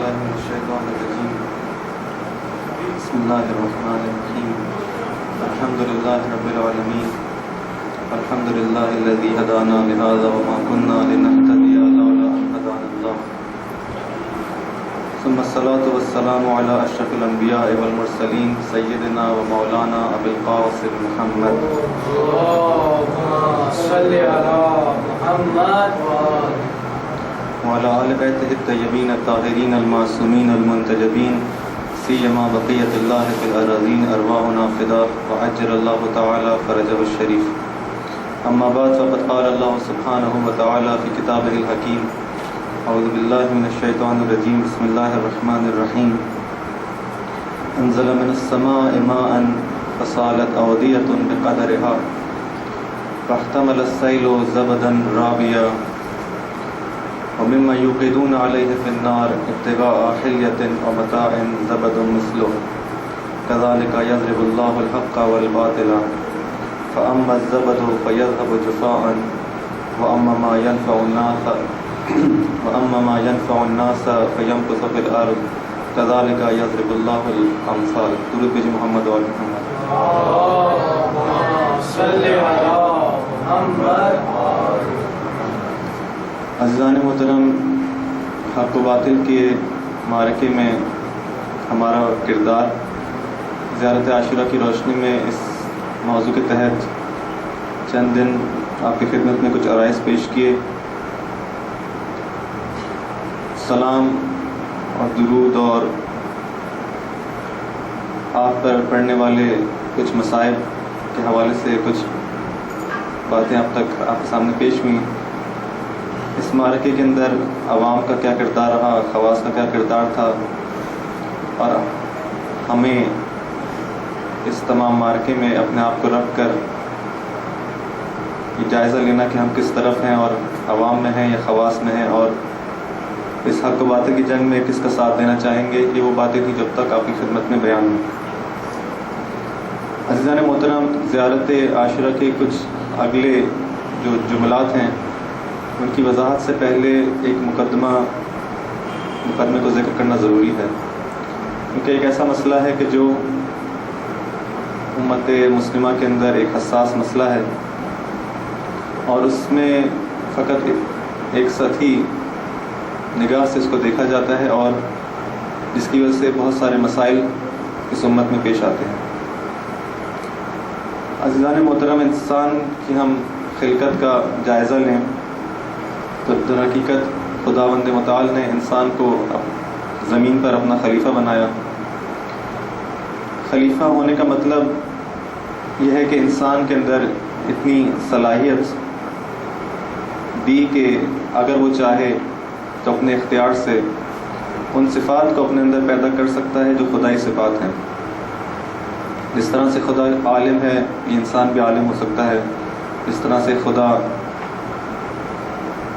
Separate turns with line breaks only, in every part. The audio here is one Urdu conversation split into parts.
بالله من الشيطان الرجيم. بسم الله الرحمن الرحيم. الحمد لله رب العالمين. الحمد لله الذي هدانا لهذا وما كنا لنهتدي لولا أن هدانا الله. ثم الصلاة والسلام على أشرف الأنبياء والمرسلين سيدنا ومولانا أبي القاسم محمد.
اللهم صل على محمد
وعلى آل بيته الطيبين الطاهرين المعصومين المنتجبين سيما بقية الله في الأراضين أرواحنا فداه وعجل الله تعالى فرجه الشريف. أما بعد فقد قال الله سبحانه وتعالى في كتابه الحكيم أعوذ بالله من الشيطان الرجيم بسم الله الرحمن الرحيم. أنزل من السماء ماء فصالت أودية بقدرها فاحتمل السيل زبدا رابيا ومما يوقدون عليه في النار ابتغاء حلية ومتاع زبد مثله كذلك يضرب الله الحق والباطل فأما الزبد فيذهب جفاء وأما ما ينفع الناس فيمكث في الأرض كذلك يضرب الله الأمثال. درود بھیجئے محمد و آل محمد.
اللهم صل على محمد.
عزیزان محترم، حق و باطل کے معرکے میں ہمارا کردار زیارت عاشورہ کی روشنی میں اس موضوع کے تحت چند دن آپ کی خدمت میں کچھ عرائض پیش کیے. سلام اور درود اور آپ پر پڑھنے والے کچھ مصائب کے حوالے سے کچھ باتیں اب تک آپ کے سامنے پیش ہوئیں. اس معرکے کے اندر عوام کا کیا کردار رہا، خواص کا کیا کردار تھا، اور ہمیں اس تمام معرکے میں اپنے آپ کو رکھ کر یہ جائزہ لینا کہ ہم کس طرف ہیں اور عوام میں ہیں یا خواص میں ہیں، اور اس حق و باطل کی جنگ میں کس کا ساتھ دینا چاہیں گے. یہ وہ باتیں تھیں جب تک آپ کی خدمت میں بیان ہوئی. عزیزان محترم، زیارت عاشورہ کے کچھ اگلے جو جملات ہیں ان کی وضاحت سے پہلے ایک مقدمے کو ذکر کرنا ضروری ہے، کیونکہ ایک ایسا مسئلہ ہے کہ جو امت مسلمہ کے اندر ایک حساس مسئلہ ہے، اور اس میں فقط ایک سطحی نگاہ سے اس کو دیکھا جاتا ہے، اور جس کی وجہ سے بہت سارے مسائل اس امت میں پیش آتے ہیں. عزیزان محترم، انسان کی ہم خلقت کا جائزہ لیں تو در حقیقت خداوند متعال نے انسان کو زمین پر اپنا خلیفہ بنایا. خلیفہ ہونے کا مطلب یہ ہے کہ انسان کے اندر اتنی صلاحیت دی کہ اگر وہ چاہے تو اپنے اختیار سے ان صفات کو اپنے اندر پیدا کر سکتا ہے جو خدائی صفات ہیں. جس طرح سے خدا عالم ہے یہ انسان بھی عالم ہو سکتا ہے، جس طرح سے خدا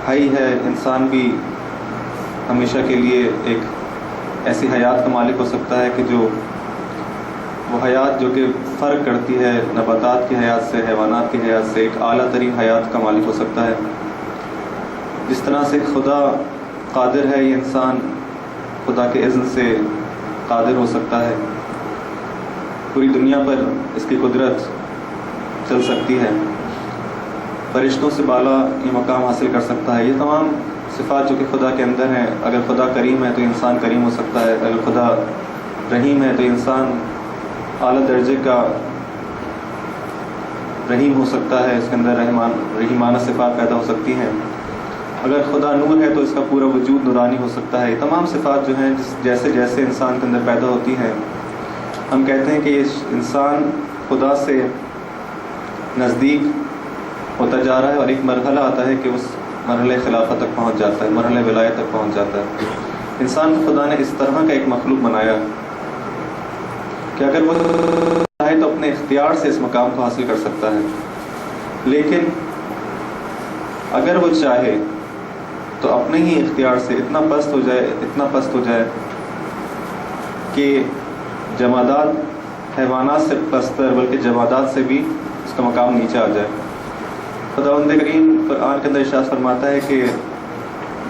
حی ہے انسان بھی ہمیشہ کے لیے ایک ایسی حیات کا مالک ہو سکتا ہے کہ جو وہ حیات جو کہ فرق کرتی ہے نباتات کی حیات سے، حیوانات کی حیات سے، ایک اعلیٰ ترین حیات کا مالک ہو سکتا ہے. جس طرح سے خدا قادر ہے یہ انسان خدا کے اذن سے قادر ہو سکتا ہے، پوری دنیا پر اس کی قدرت چل سکتی ہے، فرشتوں سے بالا یہ مقام حاصل کر سکتا ہے. یہ تمام صفات جو کہ خدا کے اندر ہیں. اگر خدا کریم ہے تو انسان کریم ہو سکتا ہے، اگر خدا رحیم ہے تو انسان اعلیٰ درجے کا رحیم ہو سکتا ہے، اس کے اندر رحیمانہ صفات پیدا ہو سکتی ہیں. اگر خدا نور ہے تو اس کا پورا وجود نورانی ہو سکتا ہے. یہ تمام صفات جو ہیں جیسے جیسے انسان کے اندر پیدا ہوتی ہیں، ہم کہتے ہیں کہ یہ انسان خدا سے نزدیک ہوتا جا رہا ہے، اور ایک مرحلہ آتا ہے کہ اس مرحلہ خلافت تک پہنچ جاتا ہے، مرحلہ ولایت تک پہنچ جاتا ہے. انسان کو خدا نے اس طرح کا ایک مخلوق بنایا کہ اگر وہ چاہے تو اپنے اختیار سے اس مقام کو حاصل کر سکتا ہے، لیکن اگر وہ چاہے تو اپنے ہی اختیار سے اتنا پست ہو جائے کہ جمادات حیوانات سے پستر بلکہ جمادات سے بھی اس کا مقام نیچے آ جائے. خداوند کریم قرآن کے اندر ارشاد فرماتا ہے کہ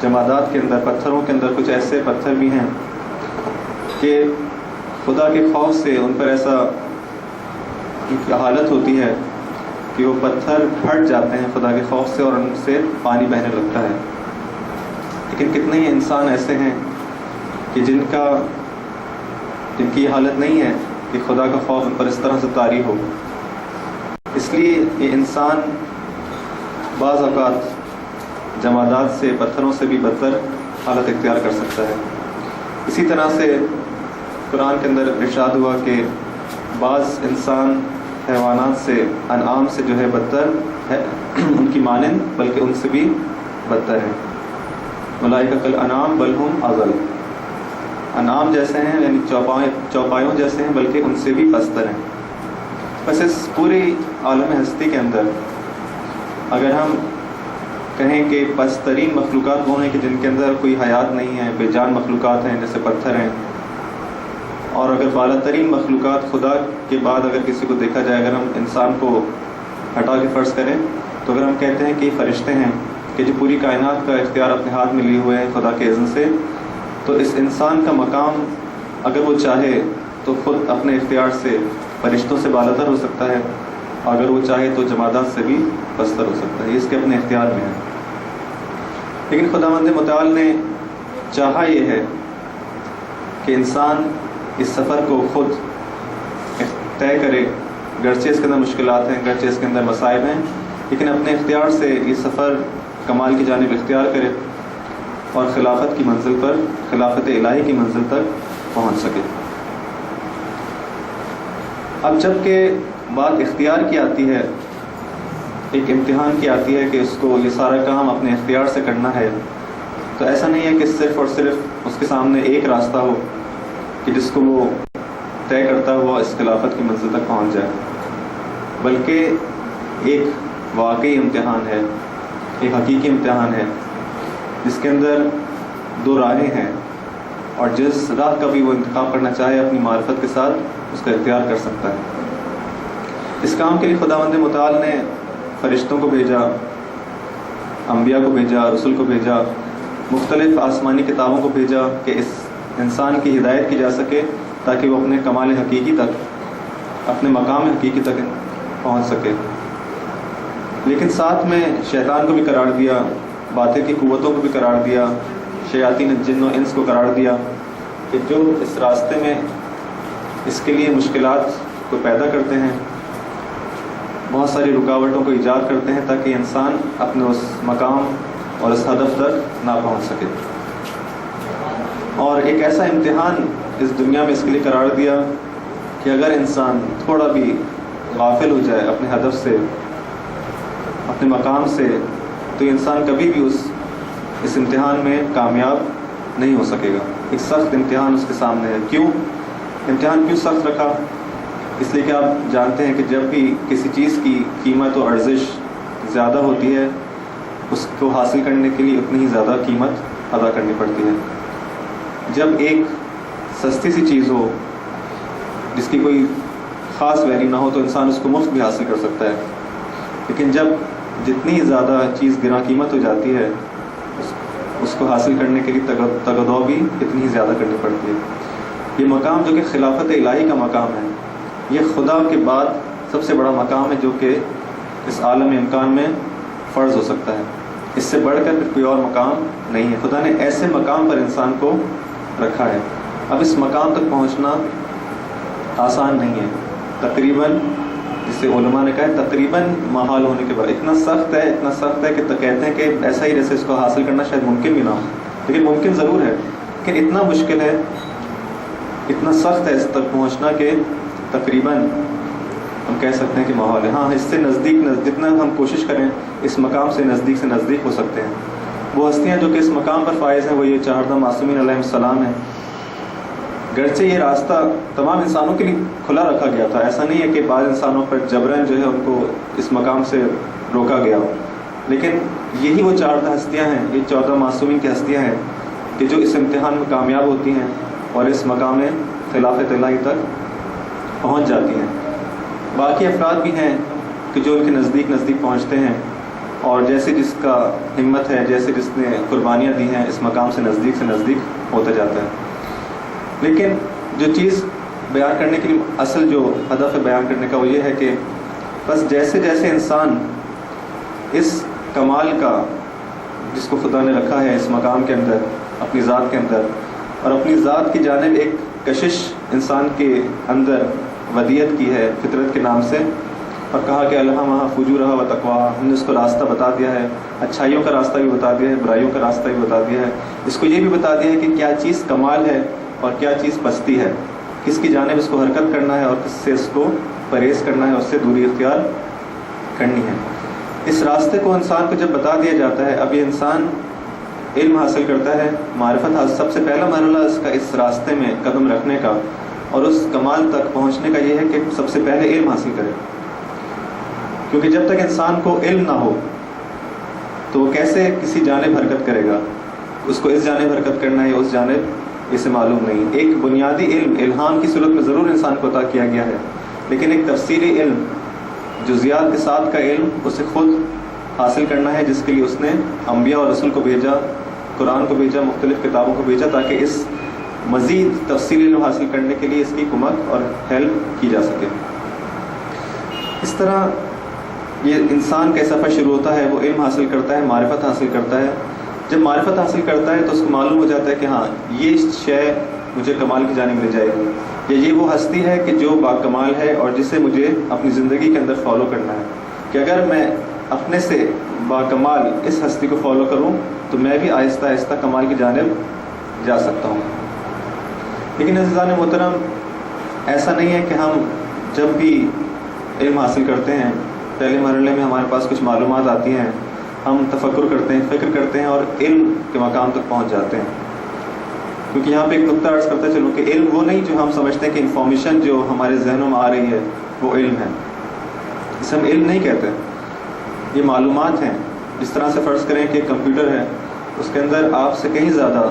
جمادات کے اندر، پتھروں کے اندر کچھ ایسے پتھر بھی ہیں کہ خدا کے خوف سے ان پر ایسا حالت ہوتی ہے کہ وہ پتھر ہٹ جاتے ہیں خدا کے خوف سے اور ان سے پانی بہنے لگتا ہے. لیکن کتنے ہی انسان ایسے ہیں کہ جن کی حالت نہیں ہے کہ خدا کا خوف ان پر اس طرح سے طاری ہو. اس لیے یہ انسان بعض اوقات جمادات سے، پتھروں سے بھی بدتر حالت اختیار کر سکتا ہے. اسی طرح سے قرآن کے اندر ارشاد ہوا کہ بعض انسان حیوانات سے، انعام سے جو ہے بدتر ہے، ان کی مانند بلکہ ان سے بھی بدتر ہے. ملائکہ کالانعام بل ہم اضل. انعام جیسے ہیں یعنی چوپایوں جیسے ہیں بلکہ ان سے بھی پستر ہیں. بس اس پوری عالم ہستی کے اندر اگر ہم کہیں کہ پسترین مخلوقات وہ ہیں کہ جن کے اندر کوئی حیات نہیں ہے، بے جان مخلوقات ہیں جیسے پتھر ہیں، اور اگر بالا ترین مخلوقات خدا کے بعد اگر کسی کو دیکھا جائے، اگر ہم انسان کو ہٹا کے فرض کریں تو اگر ہم کہتے ہیں کہ یہ فرشتے ہیں کہ جو پوری کائنات کا اختیار اپنے ہاتھ میں لیے ہوئے ہیں خدا کے اذن سے، تو اس انسان کا مقام اگر وہ چاہے تو خود اپنے اختیار سے فرشتوں سے بالاتر ہو سکتا ہے، اگر وہ چاہے تو جمادات سے بھی پستر ہو سکتا ہے. یہ اس کے اپنے اختیار میں ہے. لیکن خداوند متعال نے چاہا یہ ہے کہ انسان اس سفر کو خود طے کرے، گرچہ اس کے اندر مشکلات ہیں، گرچہ اس کے اندر مصائب ہیں، لیکن اپنے اختیار سے یہ سفر کمال کی جانب اختیار کرے اور خلافت کی منزل پر، خلافت الہی کی منزل تک پہنچ سکے. اب جب کہ بات اختیار کی آتی ہے، ایک امتحان کی آتی ہے کہ اس کو یہ سارا کام اپنے اختیار سے کرنا ہے، تو ایسا نہیں ہے کہ صرف اور صرف اس کے سامنے ایک راستہ ہو کہ جس کو وہ طے کرتا ہوا اس خلافت کی منزل تک پہنچ جائے، بلکہ ایک واقعی امتحان ہے، ایک حقیقی امتحان ہے جس کے اندر دو راہیں ہیں، اور جس راہ کا بھی وہ انتخاب کرنا چاہے اپنی معرفت کے ساتھ اس کا اختیار کر سکتا ہے. اس کام کے لیے خداوند متعال نے فرشتوں کو بھیجا، انبیاء کو بھیجا، رسول کو بھیجا، مختلف آسمانی کتابوں کو بھیجا کہ اس انسان کی ہدایت کی جا سکے تاکہ وہ اپنے کمال حقیقی تک، اپنے مقام حقیقی تک پہنچ سکے. لیکن ساتھ میں شیطان کو بھی قرار دیا، باطل کی قوتوں کو بھی قرار دیا، شیاطین جن و انس کو قرار دیا کہ جو اس راستے میں اس کے لیے مشکلات کو پیدا کرتے ہیں، بہت ساری رکاوٹوں کو ایجاد کرتے ہیں تاکہ انسان اپنے اس مقام اور اس ہدف تک نہ پہنچ سکے. اور ایک ایسا امتحان اس دنیا میں اس کے لیے قرار دیا کہ اگر انسان تھوڑا بھی غافل ہو جائے اپنے ہدف سے، اپنے مقام سے، تو انسان کبھی بھی اس امتحان میں کامیاب نہیں ہو سکے گا. ایک سخت امتحان اس کے سامنے ہے. کیوں امتحان کیوں سخت رکھا؟ اس لیے کہ آپ جانتے ہیں کہ جب بھی کسی چیز کی قیمت و ارزش زیادہ ہوتی ہے، اس کو حاصل کرنے کے لیے اتنی ہی زیادہ قیمت ادا کرنی پڑتی ہے. جب ایک سستی سی چیز ہو جس کی کوئی خاص ویلیو نہ ہو تو انسان اس کو مفت بھی حاصل کر سکتا ہے، لیکن جب جتنی زیادہ چیز گراں قیمت ہو جاتی ہے اس کو حاصل کرنے کے لیے تگدو بھی اتنی ہی زیادہ کرنی پڑتی ہے. یہ مقام جو کہ خلافت الہی کا مقام ہے، یہ خدا کے بعد سب سے بڑا مقام ہے جو کہ اس عالم امکان میں فرض ہو سکتا ہے. اس سے بڑھ کر کوئی اور مقام نہیں ہے. خدا نے ایسے مقام پر انسان کو رکھا ہے. اب اس مقام تک پہنچنا آسان نہیں ہے. تقریباً جسے علماء نے کہا ہے تقریباً محال ہونے کے بعد اتنا سخت ہے کہ کہتے ہیں کہ ایسا ہی جیسے اس کو حاصل کرنا شاید ممکن بھی نہ ہو، لیکن ممکن ضرور ہے. لیکن اتنا مشکل ہے، اتنا سخت ہے اس تک پہنچنا کہ تقریباً ہم کہہ سکتے ہیں کہ ماحول ہے. ہاں، اس سے نزدیک جتنا ہم کوشش کریں اس مقام سے نزدیک ہو سکتے ہیں. وہ ہستیاں جو کہ اس مقام پر فائز ہیں وہ یہ 14 معصومین علیہ السلام ہیں. گرچہ یہ راستہ تمام انسانوں کے لیے کھلا رکھا گیا تھا، ایسا نہیں ہے کہ بعض انسانوں پر جبراً جو ہے ان کو اس مقام سے روکا گیا ہو، لیکن یہی وہ 14 ہستیاں ہیں، یہ 14 معصومین کی ہستیاں ہیں کہ جو اس امتحان میں کامیاب ہوتی ہیں اور اس مقام خلافت الہی تک پہنچ جاتی ہیں. باقی افراد بھی ہیں کہ جو ان کے نزدیک پہنچتے ہیں، اور جیسے جس کا ہمت ہے، جیسے جس نے قربانیاں دی ہیں، اس مقام سے نزدیک ہوتا جاتا ہے۔ لیکن جو چیز بیان کرنے کی اصل جو ہدف ہے بیان کرنے کا وہ یہ ہے کہ بس جیسے جیسے انسان اس کمال کا جس کو خدا نے رکھا ہے اس مقام کے اندر، اپنی ذات کے اندر، اور اپنی ذات کی جانب ایک کشش انسان کے اندر ودیت کی ہے فطرت کے نام سے، اور کہا کہ الہمہا فجورہا و تقواہا، ہم نے اس کو راستہ بتا دیا ہے، اچھائیوں کا راستہ بھی بتا دیا ہے، برائیوں کا راستہ بھی بتا دیا ہے، اس کو یہ بھی بتا دیا ہے کہ کیا چیز کمال ہے اور کیا چیز پستی ہے، کس کی جانب اس کو حرکت کرنا ہے اور کس سے اس کو پرہیز کرنا ہے، اس سے دوری اختیار کرنی ہے۔ اس راستے کو انسان کو جب بتا دیا جاتا ہے، اب یہ انسان علم حاصل کرتا ہے، معرفت حاصل، سب سے پہلا مرحلہ اس کا اس راستے میں قدم رکھنے کا اور اس کمال تک پہنچنے کا یہ ہے کہ سب سے پہلے علم حاصل کرے، کیونکہ جب تک انسان کو علم نہ ہو تو وہ کیسے کسی جانب حرکت کرے گا، اس کو اس جانب حرکت کرنا ہے اس جانب اسے معلوم نہیں۔ ایک بنیادی علم الہام کی صورت میں ضرور انسان کو عطا کیا گیا ہے، لیکن ایک تفصیلی علم، جزیات کے ساتھ کا علم اسے خود حاصل کرنا ہے، جس کے لیے اس نے انبیاء اور رسول کو بھیجا، قرآن کو بھیجا، مختلف کتابوں کو بھیجا، تاکہ اس مزید تفصیلی علم حاصل کرنے کے لیے اس کی کمک اور ہیلپ کی جا سکے۔ اس طرح یہ انسان کا سفر شروع ہوتا ہے، وہ علم حاصل کرتا ہے، معرفت حاصل کرتا ہے۔ جب معرفت حاصل کرتا ہے تو اس کو معلوم ہو جاتا ہے کہ ہاں یہ شے مجھے کمال کی جانب لے جائے گی، یا یہ وہ ہستی ہے کہ جو باکمال ہے اور جسے مجھے اپنی زندگی کے اندر فالو کرنا ہے، کہ اگر میں اپنے سے باکمال اس ہستی کو فالو کروں تو میں بھی آہستہ آہستہ کمال کی جانب جا سکتا ہوں۔ لیکن عزیزان محترم، ایسا نہیں ہے کہ ہم جب بھی علم حاصل کرتے ہیں، پہلے مرحلے میں ہمارے پاس کچھ معلومات آتی ہیں، ہم تفکر کرتے ہیں، فکر کرتے ہیں اور علم کے مقام تک پہنچ جاتے ہیں۔ کیونکہ یہاں پہ ایک نقطہ عرض کرتا چلوں کہ علم وہ نہیں جو ہم سمجھتے ہیں کہ انفارمیشن جو ہمارے ذہنوں میں آ رہی ہے وہ علم ہے، اسے ہم علم نہیں کہتے، یہ معلومات ہیں۔ جس طرح سے فرض کریں کہ ایک کمپیوٹر ہے، اس کے اندر آپ سے کہیں زیادہ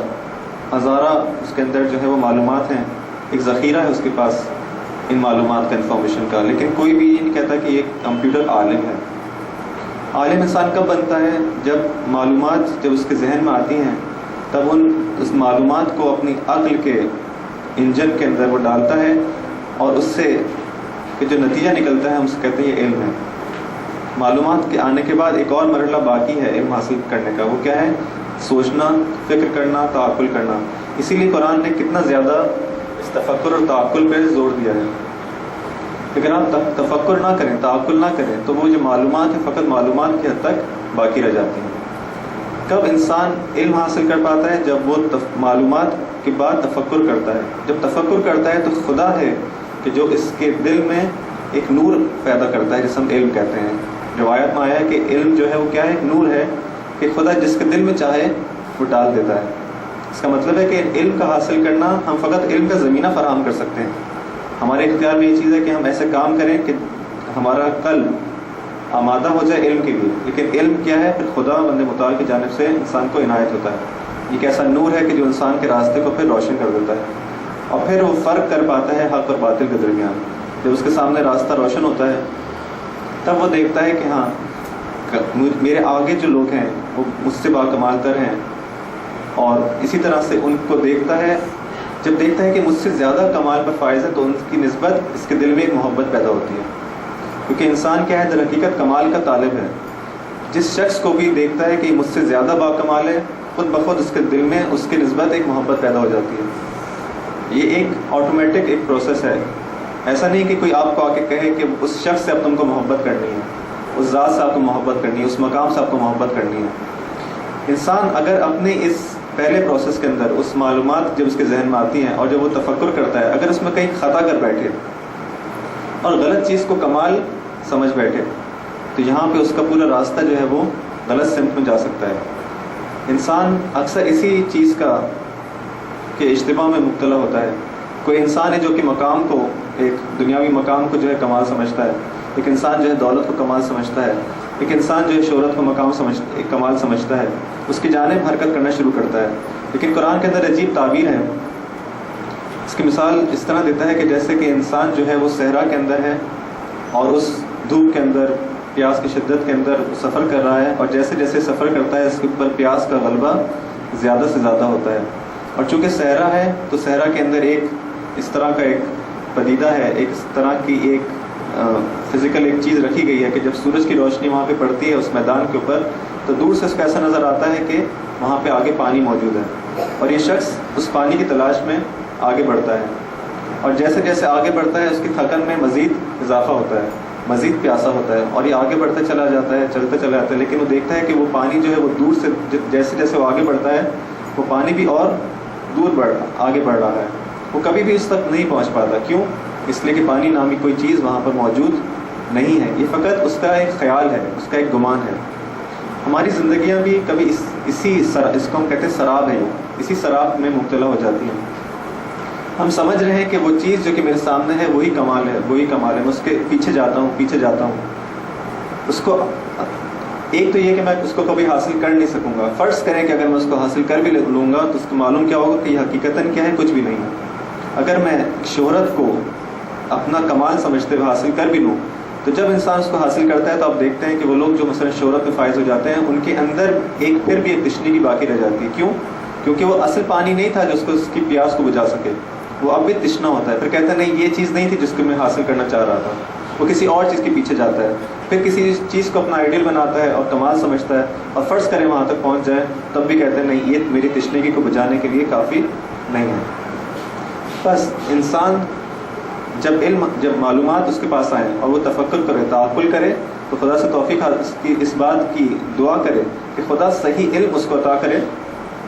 ہزارہ اس کے اندر جو ہے وہ معلومات ہیں، ایک ذخیرہ ہے اس کے پاس ان معلومات کا، انفارمیشن کا، لیکن کوئی بھی یہ نہیں کہتا کہ یہ کمپیوٹر عالم ہے۔ عالم انسان کب بنتا ہے؟ جب معلومات جب اس کے ذہن میں آتی ہیں، تب اس معلومات کو اپنی عقل کے انجن کے اندر وہ ڈالتا ہے، اور اس سے کہ جو نتیجہ نکلتا ہے ہم اسے کہتے ہیں یہ علم ہے۔ معلومات کے آنے کے بعد ایک اور مرحلہ باقی ہے علم حاصل کرنے کا، وہ کیا ہے؟ سوچنا، فکر کرنا، تعقل کرنا۔ اسی لیے قرآن نے کتنا زیادہ اس تفکر اور تعقل پہ زور دیا ہے۔ اگر آپ تفکر نہ کریں، تعقل نہ کریں، تو وہ جو معلومات ہیں فقط معلومات کی حد تک باقی رہ جاتی ہیں۔ کب انسان علم حاصل کر پاتا ہے؟ جب وہ معلومات کے بعد تفکر کرتا ہے۔ جب تفکر کرتا ہے تو خدا ہے کہ جو اس کے دل میں ایک نور پیدا کرتا ہے، جسے ہم علم کہتے ہیں۔ روایت میں آیا ہے کہ علم جو ہے وہ کیا ہے؟ ایک نور ہے کہ خدا جس کے دل میں چاہے وہ ڈال دیتا ہے۔ اس کا مطلب ہے کہ علم کا حاصل کرنا، ہم فقط علم کا زمینہ فراہم کر سکتے ہیں۔ ہمارے اختیار میں یہ چیز ہے کہ ہم ایسے کام کریں کہ ہمارا قلب آمادہ ہو جائے علم کے لیے، لیکن علم کیا ہے؟ پھر خدا بند متعال کی جانب سے انسان کو عنایت ہوتا ہے۔ یہ ایک ایسا نور ہے کہ جو انسان کے راستے کو پھر روشن کر دیتا ہے، اور پھر وہ فرق کر پاتا ہے حق اور باطل کے درمیان۔ جب اس کے سامنے راستہ روشن ہوتا ہے تب وہ دیکھتا ہے کہ ہاں میرے آگے جو لوگ ہیں وہ مجھ سے باکمال تر ہیں، اور اسی طرح سے ان کو دیکھتا ہے۔ جب دیکھتا ہے کہ مجھ سے زیادہ کمال پر فائز ہے تو ان کی نسبت اس کے دل میں ایک محبت پیدا ہوتی ہے، کیونکہ انسان کیا ہے؟ در حقیقت کمال کا طالب ہے۔ جس شخص کو بھی دیکھتا ہے کہ مجھ سے زیادہ باکمال ہے، خود بخود اس کے دل میں اس کی نسبت ایک محبت پیدا ہو جاتی ہے۔ یہ ایک آٹومیٹک ایک پروسیس ہے۔ ایسا نہیں کہ کوئی آپ کو آ کے کہے کہ اس شخص سے اب تم کو محبت کرنی ہے، اس ذات سے آپ کو محبت کرنی ہے، اس مقام سے آپ کو محبت کرنی ہے۔ انسان اگر اپنے اس پہلے پروسیس کے اندر اس معلومات جب اس کے ذہن میں آتی ہیں اور جب وہ تفکر کرتا ہے، اگر اس میں کہیں خطا کر بیٹھے اور غلط چیز کو کمال سمجھ بیٹھے تو یہاں پہ اس کا پورا راستہ جو ہے وہ غلط سمت میں جا سکتا ہے۔ انسان اکثر اسی چیز کا کہ اشتباہ میں مبتلا ہوتا ہے۔ کوئی انسان ہے جو کہ مقام کو، ایک دنیاوی مقام کو جو ہے کمال سمجھتا ہے، ایک انسان جو ہے دولت کو کمال سمجھتا ہے، ایک انسان جو ہے شہرت کو کمال سمجھتا ہے، اس کی جانب حرکت کرنا شروع کرتا ہے۔ لیکن قرآن کے اندر عجیب تعبیر ہے۔ اس کی مثال اس طرح دیتا ہے کہ جیسے کہ انسان جو ہے وہ صحرا کے اندر ہے اور اس دھوپ کے اندر پیاس کی شدت کے اندر سفر کر رہا ہے، اور جیسے جیسے سفر کرتا ہے اس کے اوپر پیاس کا غلبہ زیادہ سے زیادہ ہوتا ہے. اور چونکہ صحرا ہے تو صحرا کے اندر ایک اس طرح کا ایک پدیدہ ہے، ایک اس طرح کی ایک فزیکل ایک چیز رکھی گئی ہے کہ جب سورج کی روشنی وہاں پہ پڑتی ہے اس میدان کے اوپر تو دور سے اس کا ایسا نظر آتا ہے کہ وہاں پہ آگے پانی موجود ہے، اور یہ شخص اس پانی کی تلاش میں آگے بڑھتا ہے، اور جیسے جیسے آگے بڑھتا ہے اس کی تھکن میں مزید اضافہ ہوتا ہے، مزید پیاسا ہوتا ہے، اور یہ آگے بڑھتا چلا جاتا ہے، چلتا چلا جاتا ہے، لیکن وہ دیکھتا ہے کہ وہ پانی جو ہے وہ دور سے جیسے جیسے وہ آگے بڑھتا ہے وہ پانی بھی اور دور آگے بڑھ رہا ہے، وہ کبھی بھی اس تک نہیں پہنچ پاتا. کیوں؟ اس لیے کہ پانی نامی کوئی چیز وہاں پر موجود نہیں ہے. یہ فقط اس کا ایک خیال ہے، اس کا ایک گمان ہے. ہماری زندگیاں بھی کبھی اس کو ہم کہتے ہیں سراب ہے، اسی سراب میں مبتلا ہو جاتی ہیں. ہم سمجھ رہے ہیں کہ وہ چیز جو کہ میرے سامنے ہے وہی کمال ہے، وہی کمال ہے، میں اس کے پیچھے جاتا ہوں. اس کو ایک تو یہ کہ میں اس کو کبھی حاصل کر نہیں سکوں گا. فرض کریں کہ اگر میں اس کو حاصل کر بھی لوں گا تو اس کو معلوم کیا ہوگا کہ یہ حقیقتاً کیا ہے، کچھ بھی نہیں ہے. اگر میں شہرت کو اپنا کمال سمجھتے ہوئے حاصل کر بھی لوں تو جب انسان اس کو حاصل کرتا ہے تو آپ دیکھتے ہیں کہ وہ لوگ جو مثلا شہرت میں فائز ہو جاتے ہیں ان کے اندر پھر بھی ایک تشنگی باقی رہ جاتی ہے. کیوں؟ کیونکہ وہ اصل پانی نہیں تھا جو اس کی پیاس کو بجھا سکے، وہ اب بھی تشنا ہوتا ہے. پھر کہتا ہے نہیں یہ چیز نہیں تھی جس کو میں حاصل کرنا چاہ رہا تھا. وہ کسی اور چیز کے پیچھے جاتا ہے، پھر کسی چیز کو اپنا آئیڈیل بناتا ہے اور کمال سمجھتا ہے، اور فرض کریں وہاں تک پہنچ جائے تب بھی کہتے ہیں نہیں یہ میری تشنگی کو بجھانے کے لیے کافی نہیں ہے. بس انسان جب معلومات اس کے پاس آئیں اور وہ تفکر کرے، تعقل کرے، تو خدا سے توفیق اس بات کی دعا کرے کہ خدا صحیح علم اس کو عطا کرے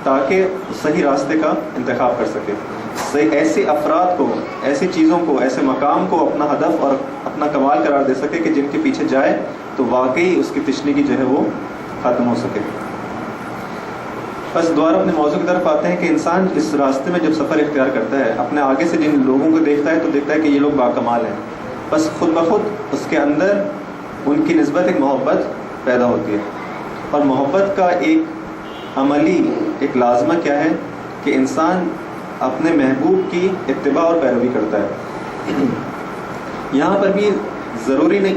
تاکہ صحیح راستے کا انتخاب کر سکے، ایسے افراد کو، ایسی چیزوں کو، ایسے مقام کو اپنا ہدف اور اپنا کمال قرار دے سکے کہ جن کے پیچھے جائے تو واقعی اس کی تشنگی جو ہے وہ ختم ہو سکے. بس دوبارہ اپنے موضوع کی طرف آتے ہیں کہ انسان اس راستے میں جب سفر اختیار کرتا ہے اپنے آگے سے جن لوگوں کو دیکھتا ہے تو دیکھتا ہے کہ یہ لوگ باکمال ہیں. بس خود بخود اس کے اندر ان کی نسبت ایک محبت پیدا ہوتی ہے، اور محبت کا ایک عملی ایک لازمہ کیا ہے کہ انسان اپنے محبوب کی اتباع اور پیروی کرتا ہے. یہاں پر بھی ضروری نہیں،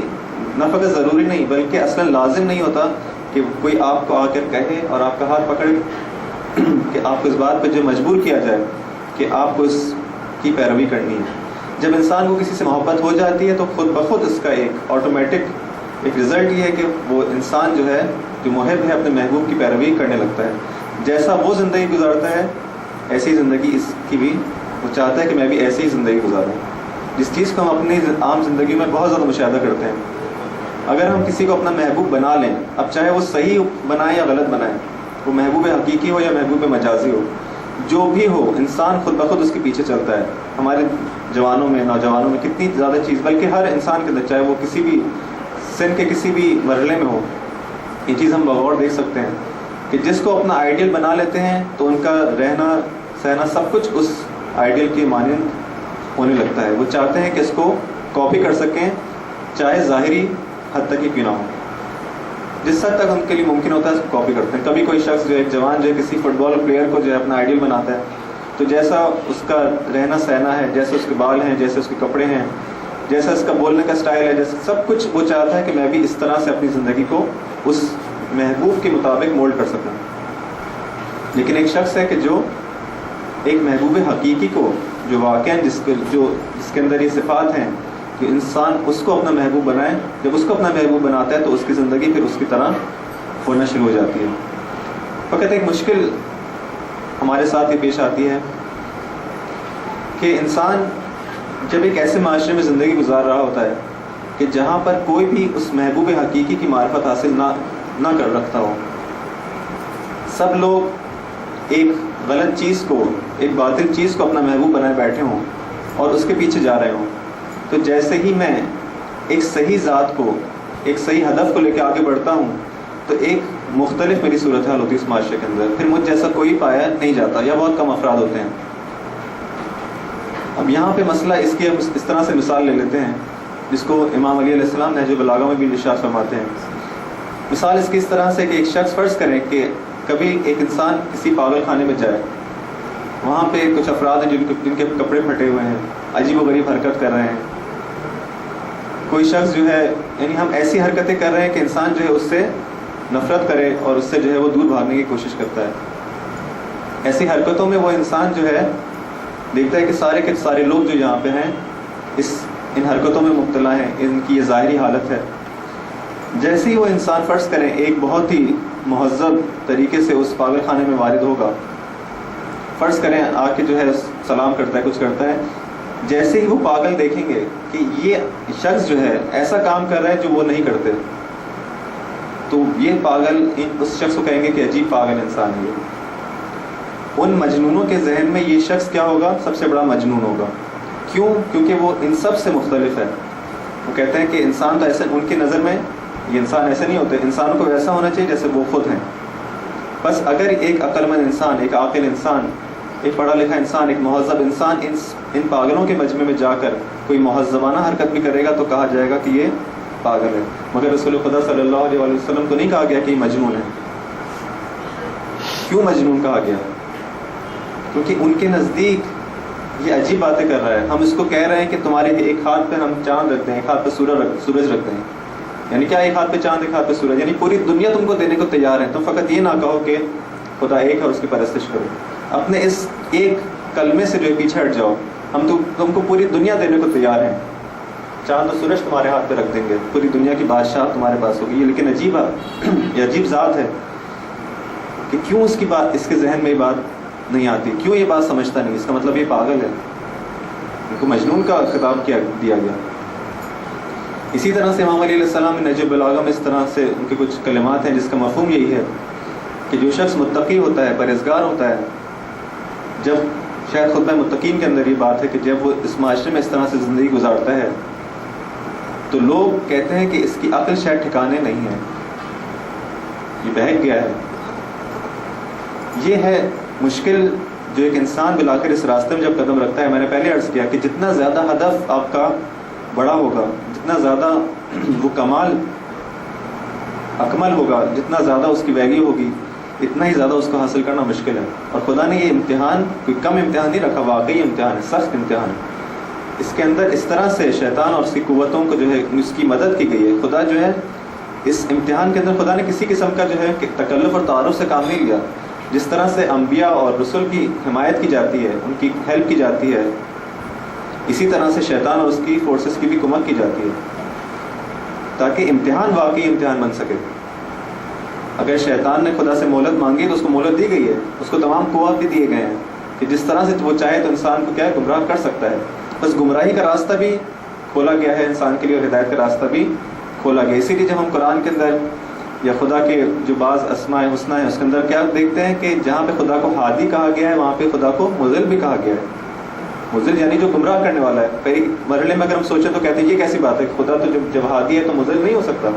نہ فقط ضروری نہیں بلکہ اصلاً لازم نہیں ہوتا کہ کوئی آپ کو آ کر کہے اور آپ کا ہاتھ پکڑ کہ آپ کو اس بات پہ جو مجبور کیا جائے کہ آپ کو اس کی پیروی کرنی ہے. جب انسان کو کسی سے محبت ہو جاتی ہے تو خود بخود اس کا ایک آٹومیٹک ایک رزلٹ یہ ہے کہ وہ انسان جو ہے جو محب ہے اپنے محبوب کی پیروی کرنے لگتا ہے. جیسا وہ زندگی گزارتا ہے ایسی زندگی اس کی بھی وہ چاہتا ہے کہ میں بھی ایسی ہی زندگی گزاروں. جس چیز کو ہم اپنی عام زندگی میں بہت زیادہ مشاہدہ کرتے ہیں. اگر ہم کسی کو اپنا محبوب بنا لیں، اب چاہے وہ صحیح بنائیں یا غلط بنائیں، وہ محبوب حقیقی ہو یا محبوب مجازی ہو، جو بھی ہو انسان خود بخود اس کے پیچھے چلتا ہے. ہمارے جوانوں میں، نوجوانوں میں کتنی زیادہ چیز، بلکہ ہر انسان کے اندر چاہے وہ کسی بھی سن کے کسی بھی مرحلے میں ہو، یہ چیز ہم بغور دیکھ سکتے ہیں کہ جس کو اپنا آئیڈیل بنا لیتے ہیں تو ان کا رہنا سہنا سب کچھ اس آئیڈیل کے مانند ہونے لگتا ہے. وہ چاہتے ہیں کہ اس کو کاپی کر سکیں چاہے ظاہری حد تک ہی کیوں نہ ہو. جس حد تک ان کے لیے ممکن ہوتا ہے اس کو کاپی کرتے ہیں. کبھی کوئی شخص جو ایک جوان جو ہے کسی فٹ بال پلیئر کو جو ہے اپنا آئیڈیل بناتا ہے تو جیسا اس کا رہنا سہنا ہے، جیسے اس کے بال ہیں، جیسے اس کے کپڑے ہیں، جیسا اس کا بولنے کا سٹائل ہے، جیسے سب کچھ وہ چاہتا ہے کہ میں بھی اس طرح سے اپنی زندگی کو اس محبوب کے مطابق مولڈ کر سکوں. لیکن ایک شخص ہے کہ جو ایک محبوب حقیقی کو جو واقعاً جس کے اندر یہ صفات ہیں کہ انسان اس کو اپنا محبوب بنائے، جب اس کو اپنا محبوب بناتا ہے تو اس کی زندگی پھر اس کی طرح ہونا شروع ہو جاتی ہے. فقط ایک مشکل ہمارے ساتھ یہ پیش آتی ہے کہ انسان جب ایک ایسے معاشرے میں زندگی گزار رہا ہوتا ہے کہ جہاں پر کوئی بھی اس محبوب حقیقی کی معرفت حاصل نہ کر رکھتا ہو، سب لوگ ایک غلط چیز کو، ایک باطل چیز کو اپنا محبوب بنائے بیٹھے ہوں اور اس کے پیچھے جا رہے ہوں، تو جیسے ہی میں ایک صحیح ذات کو، ایک صحیح ہدف کو لے کے آگے بڑھتا ہوں تو ایک مختلف میری صورتحال ہوتی ہے اس معاشرے کے اندر. پھر مجھ جیسا کوئی پایا نہیں جاتا یا بہت کم افراد ہوتے ہیں. اب یہاں پہ مسئلہ اس کی اس طرح سے مثال لے لیتے ہیں جس کو امام علی علیہ السلام نہج البلاغہ میں بھی ارشاد فرماتے ہیں. مثال اس کی اس طرح سے کہ ایک شخص فرض کریں کہ کبھی ایک انسان کسی پاگل خانے میں جائے، وہاں پہ کچھ افراد ہیں جن کے کپڑے پھٹے ہوئے ہیں، عجیب و غریب حرکت کر رہے ہیں. کوئی شخص جو ہے یعنی ہم ایسی حرکتیں کر رہے ہیں کہ انسان جو ہے اس سے نفرت کرے اور اس سے جو ہے وہ دور بھاگنے کی کوشش کرتا ہے. ایسی حرکتوں میں وہ انسان جو ہے دیکھتا ہے کہ سارے کے سارے لوگ جو یہاں پہ ہیں ان حرکتوں میں مبتلا ہیں, ان کی یہ ظاہری حالت ہے. جیسے ہی وہ انسان فرض کریں ایک بہت ہی مہذب طریقے سے اس پاگل خانے میں وارد ہوگا, فرض کریں آ کے جو ہے سلام کرتا ہے, کچھ کرتا ہے, جیسے ہی وہ پاگل دیکھیں گے کہ یہ شخص جو ہے ایسا کام کر رہا ہے جو وہ نہیں کرتے, تو یہ پاگل اس شخص کو کہیں گے کہ عجیب پاگل انسان ہے. ان مجنونوں کے ذہن میں یہ شخص کیا ہوگا؟ سب سے بڑا مجنون ہوگا. کیوں؟ کیونکہ وہ ان سب سے مختلف ہے. وہ کہتے ہیں کہ انسان تو ایسے, ان کی نظر میں یہ انسان ایسے نہیں ہوتے, انسانوں کو ویسا ہونا چاہیے جیسے وہ خود ہیں. بس اگر ایک عقل مند انسان, ایک عاقل انسان, ایک پڑھا لکھا انسان, ایک مہذب انسان ان پاگلوں کے مجمع میں جا کر کوئی مہذبانہ حرکت بھی کرے گا تو کہا جائے گا کہ یہ پاگل ہے. مگر رسول خدا صلی اللہ علیہ وسلم کو نہیں کہا گیا کہ یہ مجنون ہے. کیوں مجنون کہا گیا؟ کیونکہ ان کے نزدیک یہ عجیب باتیں کر رہا ہے. ہم اس کو کہہ رہے ہیں کہ تمہارے ایک ہاتھ پہ ہم چاند رکھتے ہیں, ایک ہاتھ پہ سورج رکھتے ہیں. یعنی کیا ایک ہاتھ پہ چاند ایک ہاتھ پہ سورج, یعنی پوری دنیا تم کو دینے کو تیار ہے. تم فقط یہ نہ کہو کہ خدا ایک ہے اور اس کی پرستش کرو. اپنے اس ایک کلمے سے جو ہے پیچھے ہٹ جاؤ. ہم تو تم کو پوری دنیا دینے کو تیار ہیں. چاند اور سورج تمہارے ہاتھ پہ رکھ دیں گے, پوری دنیا کی بادشاہ تمہارے پاس ہوگی. یہ لیکن عجیب ذات ہے کہ کیوں اس کی بات, اس کے ذہن میں یہ بات نہیں آتی, کیوں یہ بات سمجھتا نہیں. اس کا مطلب یہ پاگل ہے. ان کو مجنون کا خطاب دیا گیا. اسی طرح سے امام علی علیہ السلام نے نہج البلاغہ میں اس طرح سے ان کے کچھ کلمات ہیں جس کا مفہوم یہی ہے کہ جو شخص متقی ہوتا ہے, پرہیزگار ہوتا ہے, جب شاید خطبہ متقین کے اندر یہ بات ہے کہ جب وہ اس معاشرے میں اس طرح سے زندگی گزارتا ہے تو لوگ کہتے ہیں کہ اس کی عقل شاید ٹھکانے نہیں ہے, یہ بہک گیا ہے. یہ ہے مشکل جو ایک انسان بالآخر اس راستے میں جب قدم رکھتا ہے. میں نے پہلے عرض کیا کہ جتنا زیادہ ہدف آپ کا بڑا ہوگا, جتنا زیادہ وہ کمال اکمل ہوگا, جتنا زیادہ اس کی ویلیو ہوگی, اتنا ہی زیادہ اس کو حاصل کرنا مشکل ہے. اور خدا نے یہ امتحان کوئی کم امتحان نہیں رکھا, واقعی امتحان ہے, سخت امتحان ہے. اس کے اندر اس طرح سے شیطان اور اس کی قوتوں کو جو ہے اس کی مدد کی گئی ہے. خدا جو ہے اس امتحان کے اندر خدا نے کسی قسم کا جو ہے تکلف اور تعارف سے کام نہیں لیا. جس طرح سے انبیاء اور رسول کی حمایت کی جاتی ہے, ان کی ہیلپ کی جاتی ہے, اسی طرح سے شیطان اور اس کی فورسز کی بھی کمک کی جاتی ہے تاکہ امتحان واقعی امتحان بن سکے. اگر شیطان نے خدا سے مہلت مانگی تو اس کو مہلت دی گئی ہے, اس کو تمام قوت بھی دیے گئے ہیں کہ جس طرح سے وہ چاہے تو انسان کو کیا ہے گمراہ کر سکتا ہے. بس گمراہی کا راستہ بھی کھولا گیا ہے انسان کے لیے, اور ہدایت کا راستہ بھی کھولا گیا. اسی لیے جب ہم قرآن کے اندر یا خدا کے جو بعض اسماء حسنہ ہیں اس کے اندر کیا دیکھتے ہیں کہ جہاں پہ خدا کو ہادی کہا گیا ہے وہاں پہ خدا کو مضل بھی کہا گیا ہے. مضل یعنی جو گمراہ کرنے والا ہے. پہلی مرحلے میں اگر ہم سوچیں تو کہتے ہیں یہ کیسی بات ہے, خدا تو جب ہادی ہے تو مضل نہیں ہو سکتا.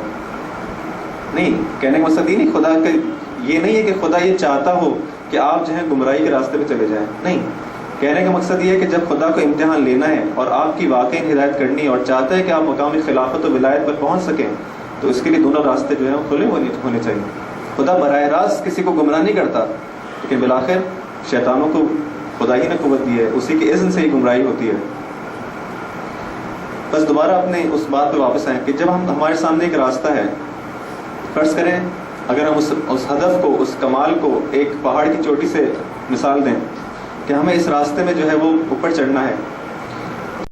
نہیں, کہنے کا مقصد یہ نہیں, خدا کا یہ نہیں ہے کہ خدا یہ چاہتا ہو کہ آپ جو ہے گمراہی کے راستے پہ چلے جائیں. نہیں, کہنے کا مقصد یہ ہے کہ جب خدا کو امتحان لینا ہے اور آپ کی واقعی ہدایت کرنی ہے اور چاہتا ہے کہ آپ مقامی خلافت و ولایت پر پہنچ سکیں تو اس کے لیے دونوں راستے جو ہیں وہ کھلے ہونے چاہیے. خدا براہ راست کسی کو گمراہ نہیں کرتا, لیکن بالآخر شیطانوں کو خدا ہی نے قوت دی ہے, اسی کے اذن سے ہی گمراہی ہوتی ہے. بس دوبارہ اپنے اس بات پہ واپس آئیں کہ جب ہمارے سامنے ایک راستہ ہے, فرض کریں اگر ہم اس ہدف کو, اس کمال کو ایک پہاڑ کی چوٹی سے مثال دیں کہ ہمیں اس راستے میں جو ہے وہ اوپر چڑھنا ہے,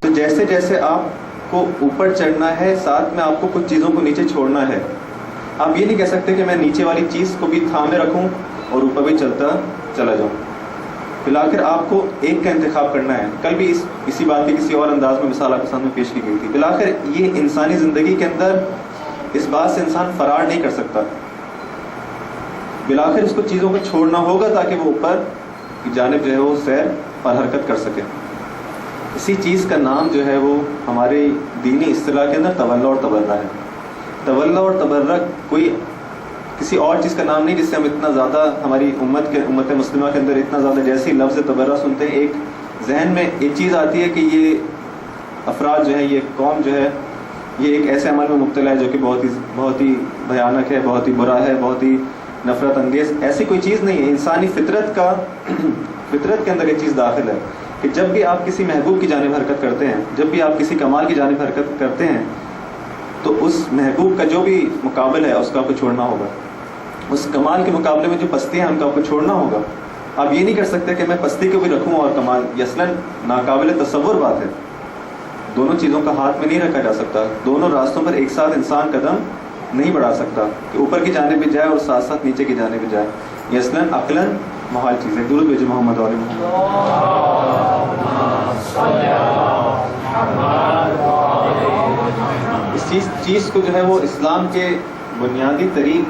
تو جیسے جیسے آپ کو اوپر چڑھنا ہے ساتھ میں آپ کو کچھ چیزوں کو نیچے چھوڑنا ہے. آپ یہ نہیں کہہ سکتے کہ میں نیچے والی چیز کو بھی تھامے رکھوں اور اوپر بھی چلتا چلا جاؤں. بالآخر آپ کو ایک کا انتخاب کرنا ہے. کل بھی اسی بات کی کسی اور انداز میں مثال آپ کے سامنے پیش کی گئی تھی. بالآخر یہ انسانی زندگی کے اندر اس بات سے انسان فرار نہیں کر سکتا. بالآخر اس کو چیزوں کو چھوڑنا ہوگا تاکہ وہ اوپر کی جانب جو ہے وہ سیر اور حرکت کر سکے. اسی چیز کا نام جو ہے وہ ہمارے دینی اصطلاح کے اندر تولا اور تبرہ ہے. تولا اور تبرہ کوئی کسی اور چیز کا نام نہیں جس سے ہم اتنا زیادہ ہماری امت مسلمہ کے اندر اتنا زیادہ جیسے ہی لفظ تبرہ سنتے ہیں ایک ذہن میں ایک چیز آتی ہے کہ یہ افراد جو ہے, یہ قوم جو ہے, یہ ایک ایسے عمل میں مبتلا ہے جو کہ بہت ہی بھیانک ہے, بہت ہی برا ہے, بہت ہی نفرت انگیز. ایسی کوئی چیز نہیں ہے. انسانی فطرت کے اندر یہ چیز داخل ہے کہ جب بھی آپ کسی محبوب کی جانب حرکت کرتے ہیں, جب بھی آپ کسی کمال کی جانب حرکت کرتے ہیں تو اس محبوب کا جو بھی مقابل ہے اس کو آپ کو چھوڑنا ہوگا. اس کمال کے مقابلے میں جو پستی ہیں ان کو آپ کو چھوڑنا ہوگا. آپ یہ نہیں کر سکتے کہ میں پستی کو بھی رکھوں اور کمال. یہ اصلاً ناقابل تصور بات ہے. دونوں چیزوں کا ہاتھ میں نہیں رکھا جا سکتا. دونوں راستوں پر ایک ساتھ انسان قدم نہیں بڑھا سکتا کہ اوپر کی جانب بھی جائے اور ساتھ ساتھ نیچے کی جانب بھی جائے. یہ اصلاً عقلاً محال چیز ہے. درود بھیجو محمد اور محمد. اس چیز کو جو ہے وہ اسلام کے بنیادی ترین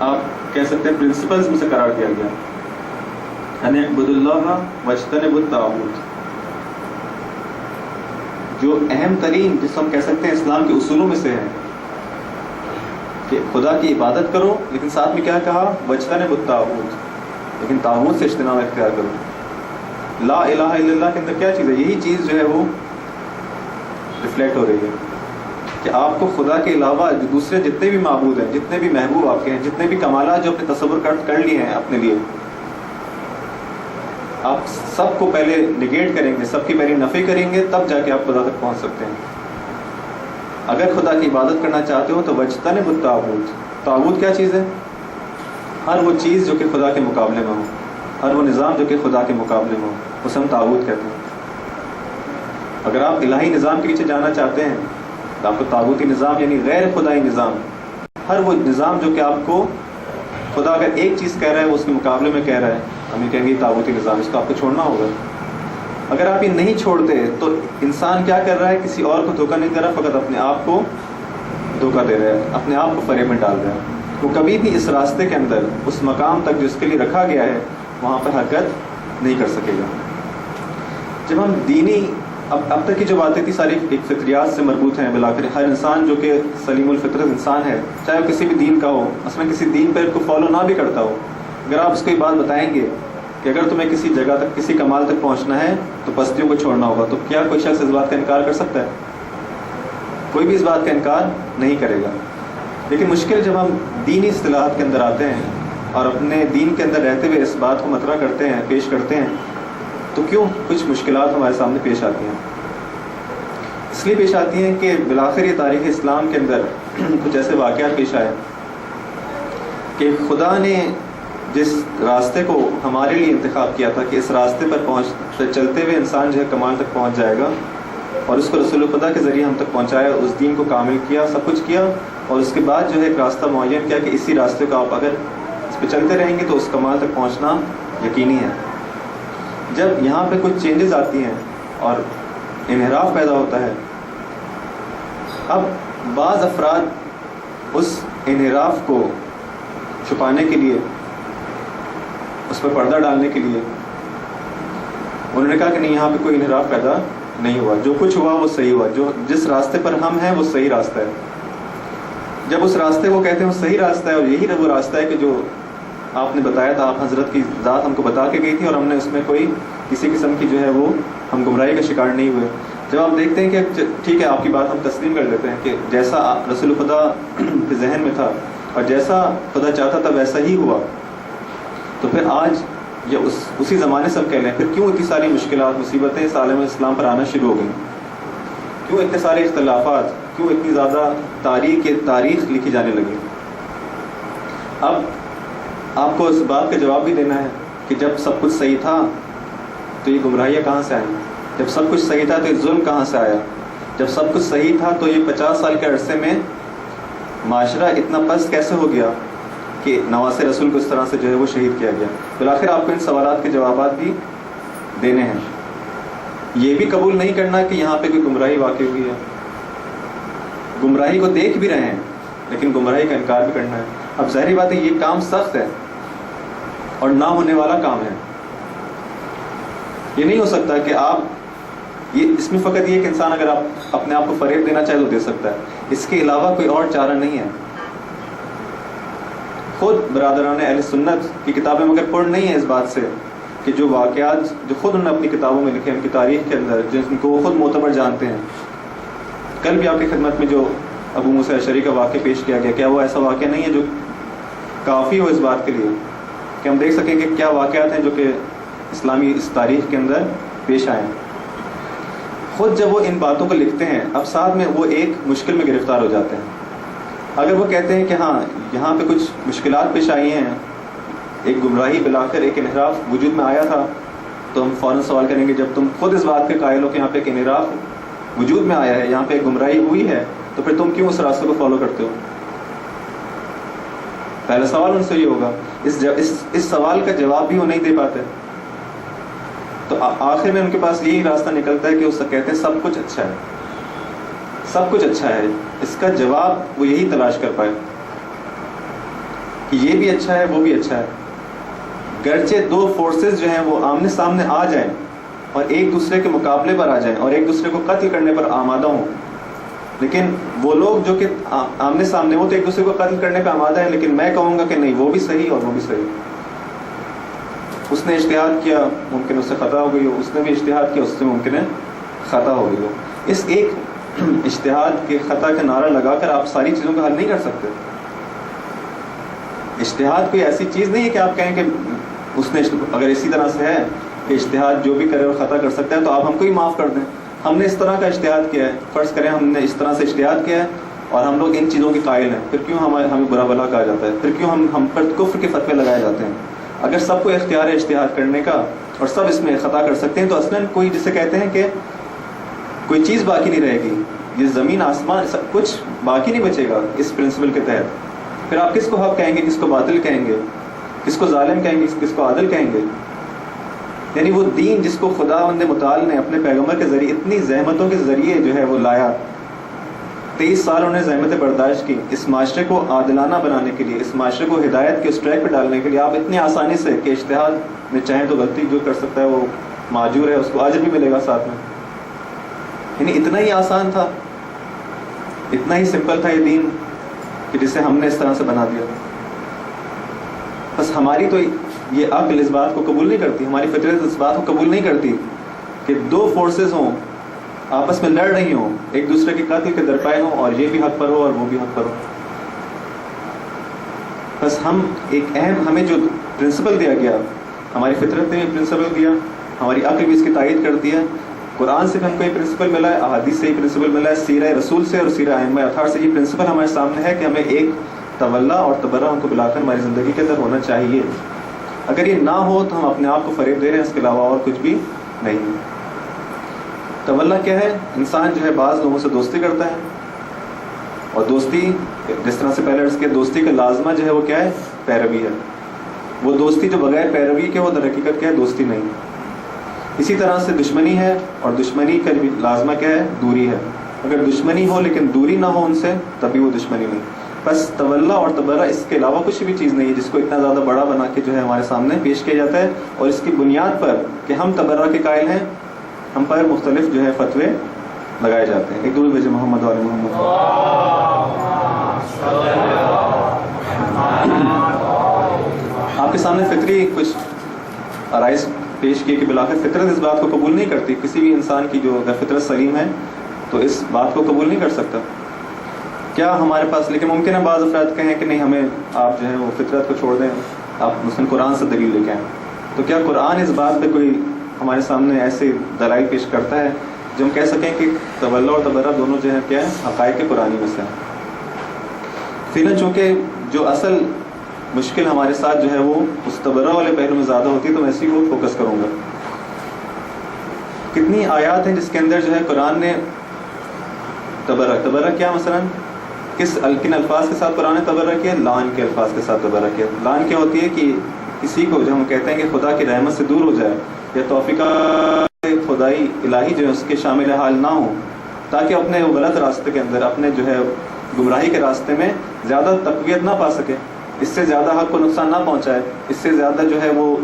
آپ کہہ سکتے ہیں پرنسپلز میں سے قرار دیا گیا. ان اعبدوا اللہ واجتنبوا الطاغوت. جو اہم ترین جس کو ہم کہہ سکتے ہیں اسلام کے اصولوں میں سے ہے کہ خدا کی عبادت کرو، لیکن ساتھ میں کیا کہا؟ واجتنبوا الطاغوت. لیکن طاغوت سے اجتناب اختیار کرو. لا الہ الا اللہ کے اندر کیا چیز ہے؟ یہی چیز جو ہے وہ ریفلیکٹ ہو رہی ہے کہ آپ کو خدا کے علاوہ جو دوسرے جتنے بھی معبود ہیں، جتنے بھی محبوب آپ کے ہیں، جتنے بھی کمالات جو اپنے تصور کر لیے ہیں اپنے لیے، آپ سب کو پہلے نگیٹ کریں گے، سب کی پہلے نفی کریں گے، تب جا کے آپ خدا تک پہنچ سکتے ہیں. اگر خدا کی عبادت کرنا چاہتے ہو تو واجتنبوا الطاغوت. طاغوت کیا چیز ہے؟ ہر وہ چیز جو کہ خدا کے مقابلے میں ہو، ہر وہ نظام جو کہ خدا کے مقابلے میں ہو، اسے ہم طاغوت کہتے ہیں. اگر آپ الہی نظام کے پیچھے جانا چاہتے ہیں تو آپ کو طاغوتی نظام یعنی غیر خدائی نظام، ہر وہ نظام جو کہ آپ کو خدا اگر ایک چیز کہہ رہا ہے وہ اس کے مقابلے میں کہہ رہا ہے، ہم یہ کہیں گے طاغوتی نظام، اس کو آپ کو چھوڑنا ہوگا. اگر آپ یہ نہیں چھوڑتے تو انسان کیا کر رہا ہے؟ کسی اور کو دھوکہ نہیں دے رہا، فقط اپنے آپ کو دھوکہ دے رہا ہے، اپنے آپ کو فریب میں ڈال رہا ہے. وہ کبھی بھی اس راستے کے اندر اس مقام تک جو اس کے لیے رکھا گیا ہے وہاں پر حرکت نہیں کر سکے گا. جب ہم دینی اب تک کی جو باتیں تھی ساری ایک فطریات سے مربوط ہیں. بلاخر ہر انسان جو کہ سلیم الفطرت انسان ہے، چاہے وہ کسی بھی دین کا ہو، مثلا کسی دین پر کو فالو نہ بھی کرتا ہو، اگر آپ اس کو یہ بات بتائیں گے کہ اگر تمہیں کسی جگہ تک، کسی کمال تک پہنچنا ہے تو پستیوں کو چھوڑنا ہوگا، تو کیا کوئی شخص اس بات کا انکار کر سکتا ہے؟ کوئی بھی اس بات کا انکار نہیں کرے گا. لیکن مشکل جب ہم دینی اصطلاحات کے اندر آتے ہیں اور اپنے دین کے اندر رہتے ہوئے اس بات کو مطرح کرتے ہیں، پیش کرتے ہیں، تو کیوں کچھ مشکلات ہمارے سامنے پیش آتی ہیں؟ اس لیے پیش آتی ہیں کہ بالآخر یہ تاریخ اسلام کے اندر کچھ ایسے واقعات پیش آئے کہ خدا نے جس راستے کو ہمارے لیے انتخاب کیا تھا کہ اس راستے پر چلتے ہوئے انسان جو ہے کمال تک پہنچ جائے گا، اور اس کو رسول خدا کے ذریعے ہم تک پہنچایا، اس دین کو کامل کیا، سب کچھ کیا، اور اس کے بعد جو ہے ایک راستہ معین کیا کہ اسی راستے کو آپ اگر اس پہ چلتے رہیں گے تو اس کمال تک پہنچنا یقینی ہے. جب یہاں پہ کچھ چینجز آتی ہیں اور انحراف پیدا ہوتا ہے، اب بعض افراد اس انحراف کو چھپانے کے لیے، اس پر پردہ ڈالنے کے لیے انہوں نے کہا کہ نہیں، یہاں پہ کوئی انحراف پیدا نہیں ہوا، جو کچھ ہوا وہ صحیح ہوا، جو جس راستے پر ہم ہیں وہ صحیح راستہ ہے. جب اس راستے کو کہتے ہیں وہ صحیح راستہ ہے، اور یہی وہ راستہ ہے کہ جو آپ نے بتایا تھا، آپ حضرت کی ذات ہم کو بتا کے گئی تھی، اور ہم نے اس میں کوئی کسی قسم کی جو ہے وہ ہم گمراہی کا شکار نہیں ہوئے. جب آپ دیکھتے ہیں کہ ٹھیک ہے، آپ کی بات ہم تسلیم کر لیتے ہیں کہ جیسا رسول خدا کے ذہن میں تھا اور جیسا خدا چاہتا تھا ویسا ہی ہوا، تو پھر آج یا اسی زمانے سے ہم کہہ لیں، پھر کیوں اتنی ساری مشکلات، مصیبتیں اس عالم اسلام پر آنا شروع ہو گئیں؟ کیوں اتنے سارے اختلافات، کیوں اتنی زیادہ تاریخ لکھی جانے لگی؟ اب آپ کو اس بات کا جواب بھی دینا ہے کہ جب سب کچھ صحیح تھا تو یہ گمراہیاں کہاں سے آئیں؟ جب سب کچھ صحیح تھا تو یہ ظلم کہاں سے آیا؟ جب سب کچھ صحیح تھا تو یہ 50 سال کے عرصے میں معاشرہ اتنا پست کیسے ہو گیا کہ نواسے رسول کو اس طرح سے جو ہے وہ شہید کیا گیا؟ بالآخر آپ کو ان سوالات کے جوابات بھی دینے ہیں. یہ بھی قبول نہیں کرنا کہ یہاں پہ کوئی گمراہی واقع ہوئی ہے. گمراہی کو دیکھ بھی رہے ہیں لیکن گمراہی کا انکار بھی کرنا ہے. اب ظاہری بات ہے یہ کام سخت ہے اور نہ ہونے والا کام ہے. یہ نہیں ہو سکتا کہ آپ اس میں فقط یہ کہ انسان اگر آپ اپنے آپ کو فریب دینا چاہے تو دے سکتا ہے، اس کے علاوہ کوئی اور چارہ نہیں ہے. خود برادران اہل سنت کی کتابیں مگر پڑھ نہیں ہیں اس بات سے کہ جو واقعات جو خود انہوں نے اپنی کتابوں میں لکھے ہیں، ان کی تاریخ کے اندر جن کو وہ خود معتبر جانتے ہیں. کل بھی آپ کی خدمت میں جو ابو موسیٰ اشعری کا واقعہ پیش کیا گیا، کیا وہ ایسا واقعہ نہیں ہے جو کافی ہو اس بات کے لیے کہ ہم دیکھ سکیں کہ کیا واقعات ہیں جو کہ اسلامی اس تاریخ کے اندر پیش آئے ہیں؟ خود جب وہ ان باتوں کو لکھتے ہیں اب ساتھ میں وہ ایک مشکل میں گرفتار ہو جاتے ہیں. اگر وہ کہتے ہیں کہ ہاں یہاں پہ کچھ مشکلات پیش آئی ہیں, ایک گمراہی بلا کر ایک انحراف وجود میں آیا تھا, تو ہم فوراً سوال کریں گے جب تم خود اس بات کے قائل ہو کہ یہاں پہ ایک انحراف وجود میں آیا ہے, یہاں پہ ایک گمراہی ہوئی ہے, تو پھر تم کیوں اس راستے کو فالو کرتے ہو؟ پہلا سوال ان سے یہ ہوگا. اس سوال کا جواب بھی وہ نہیں دے پاتے, تو آخر میں ان کے پاس یہی راستہ نکلتا ہے کہ وہ کہتے ہیں سب کچھ اچھا ہے, سب کچھ اچھا ہے. اس کا جواب وہ یہی تلاش کر پائے کہ یہ بھی اچھا ہے وہ بھی اچھا ہے. گرچہ دو فورسز جو ہیں وہ آمنے سامنے آ جائیں اور ایک دوسرے کے مقابلے پر آ جائیں اور ایک دوسرے کو قتل کرنے پر آمادہ ہوں, لیکن وہ لوگ جو کہ آمنے سامنے ہوں تو ایک دوسرے کو قتل کرنے پہ آمادہ ہیں, لیکن میں کہوں گا کہ نہیں, وہ بھی صحیح اور وہ بھی صحیح. اس نے اجتہاد کیا, ممکن اس سے خطا ہو گئی ہو, اس نے بھی اجتہاد کیا, اس سے ممکن ہے خطا ہو گئی ہو. اس ایک اجتہاد کے خطا کا نعرہ لگا کر آپ ساری چیزوں کا حل نہیں کر سکتے. اجتہاد کوئی ایسی چیز نہیں ہے کہ آپ کہیں کہ اس نے اگر اسی طرح سے ہے کہ اجتہاد جو بھی کرے اور خطا کر سکتا ہے تو آپ ہم کو ہی معاف کر دیں. ہم نے اس طرح کا اجتہاد کیا ہے, فرض کریں ہم نے اس طرح سے اجتہاد کیا ہے اور ہم لوگ ان چیزوں کے قائل ہیں, پھر کیوں ہمیں برا بھلا کہا جاتا ہے, پھر کیوں ہم پر کفر کے فتوے لگائے جاتے ہیں؟ اگر سب کو اختیار ہے اجتہاد کرنے کا اور سب اس میں خطا کر سکتے ہیں تو اصلاً کوئی جسے کہتے ہیں کہ کوئی چیز باقی نہیں رہے گی, یہ زمین آسمان سب کچھ باقی نہیں بچے گا اس پرنسپل کے تحت. پھر آپ کس کو حق کہیں گے, کس کو باطل کہیں گے, کس کو ظالم کہیں گے, کس کو عادل کہیں گے؟ یعنی وہ دین جس کو خداوند متعال نے اپنے پیغمبر کے ذریعے اتنی زحمتوں کے ذریعے جو ہے وہ لایا, 23 سال انہوں نے زحمتیں برداشت کی اس معاشرے کو عادلانہ بنانے کے لیے, اس معاشرے کو ہدایت کے اس ٹریک پہ ڈالنے کے لیے. آپ اتنی آسانی سے کہ اجتہاد میں چاہیں تو غلطی جو کر سکتا ہے وہ معجور ہے, اس کو اجر بھی ملے گا ساتھ میں. یعنی اتنا ہی آسان تھا, اتنا ہی سمپل تھا یہ دین کہ جسے ہم نے اس طرح سے بنا دیا. بس ہماری تو یہ عقل اس بات کو قبول نہیں کرتی, ہماری فطرت اس بات کو قبول نہیں کرتی کہ دو فورسز ہوں آپس میں لڑ رہی ہوں, ایک دوسرے کے قاتل کے درپائے ہوں اور یہ بھی حق پر ہو اور وہ بھی حق پر ہو. بس ہم ایک اہم, ہمیں جو پرنسپل دیا گیا, ہماری فطرت نے بھی پرنسپل دیا, ہماری عقل بھی اس کی تائید کرتی ہے. قرآن سے ہم کو یہ پرنسپل ملا ہے, احادیث سے یہ پرنسپل ملا ہے, سیرہ رسول سے اور سیرہ ائمہ اطہار سے یہ پرنسپل ہمارے سامنے ہے کہ ہمیں ایک تولا اور تبرہ ہم کو بلا کر ہماری زندگی کے اندر ہونا چاہیے. اگر یہ نہ ہو تو ہم اپنے آپ کو فریب دے رہے ہیں, اس کے علاوہ اور کچھ بھی نہیں. تولا کیا ہے؟ انسان جو ہے بعض لوگوں سے دوستی کرتا ہے, اور دوستی جس طرح سے پہلے عرض کیا, دوستی کا لازمہ جو ہے وہ کیا ہے؟ پیروی ہے. وہ دوستی جو بغیر پیروی کے وہ در حقیقت کیا ہے؟ دوستی نہیں. اسی طرح سے دشمنی ہے, اور دشمنی کا لازمہ کیا ہے؟ دوری ہے. اگر دشمنی ہو لیکن دوری نہ ہو ان سے, تبھی وہ دشمنی نہیں. بس تولا اور تبرہ اس کے علاوہ کچھ بھی چیز نہیں ہے جس کو اتنا زیادہ بڑا بنا کے جو ہے ہمارے سامنے پیش کیا جاتا ہے, اور اس کی بنیاد پر کہ ہم تبرہ کے قائل ہیں, ہم پر مختلف جو ہے فتوے لگائے جاتے ہیں. ایک دو بجے محمد علیہ محمد. آپ کے سامنے فطری کچھ آرائز پیش کیے کہ بالآخر فطرت اس بات کو قبول نہیں کرتی. کسی بھی انسان کی جو اگر فطرت سلیم ہے تو اس بات کو قبول نہیں کر سکتا. کیا ہمارے پاس, لیکن ممکن ہے بعض افراد کہیں کہ نہیں ہمیں آپ جو ہے وہ فطرت کو چھوڑ دیں, آپ مثلاً قرآن سے دلیل لے کے آئیں. تو کیا قرآن اس بات پہ کوئی ہمارے سامنے ایسے دلائل پیش کرتا ہے جو ہم کہہ سکیں کہ تولا اور تبرہ دونوں جو ہے کیا ہے؟ حقائق قرآنی میں سے. فیلن چونکہ جو اصل مشکل ہمارے ساتھ جو ہے وہ اس تبرہ والے پہلو میں زیادہ ہوتی ہے, تو میں اسی کو فوکس کروں گا. کتنی آیات ہیں جس کے اندر جو ہے قرآن نے تبرہ کیا, مثلا کن الفاظ کے ساتھ قرآن نے تبرہ کیا؟ لعن کے الفاظ کے ساتھ تبرہ کیا. لعن کیا ہوتی ہے کہ کسی کو جو ہم کہتے ہیں کہ خدا کی رحمت سے دور ہو جائے, یا توفیقات خدائی الہی جو ہے اس کے شامل حال نہ ہو, تاکہ اپنے غلط راستے کے اندر, اپنے جو ہے گمراہی کے راستے میں زیادہ تقویت نہ پا سکے, اس سے زیادہ حق کو نقصان نہ پہنچائے, اس سے زیادہ جو ہے وہ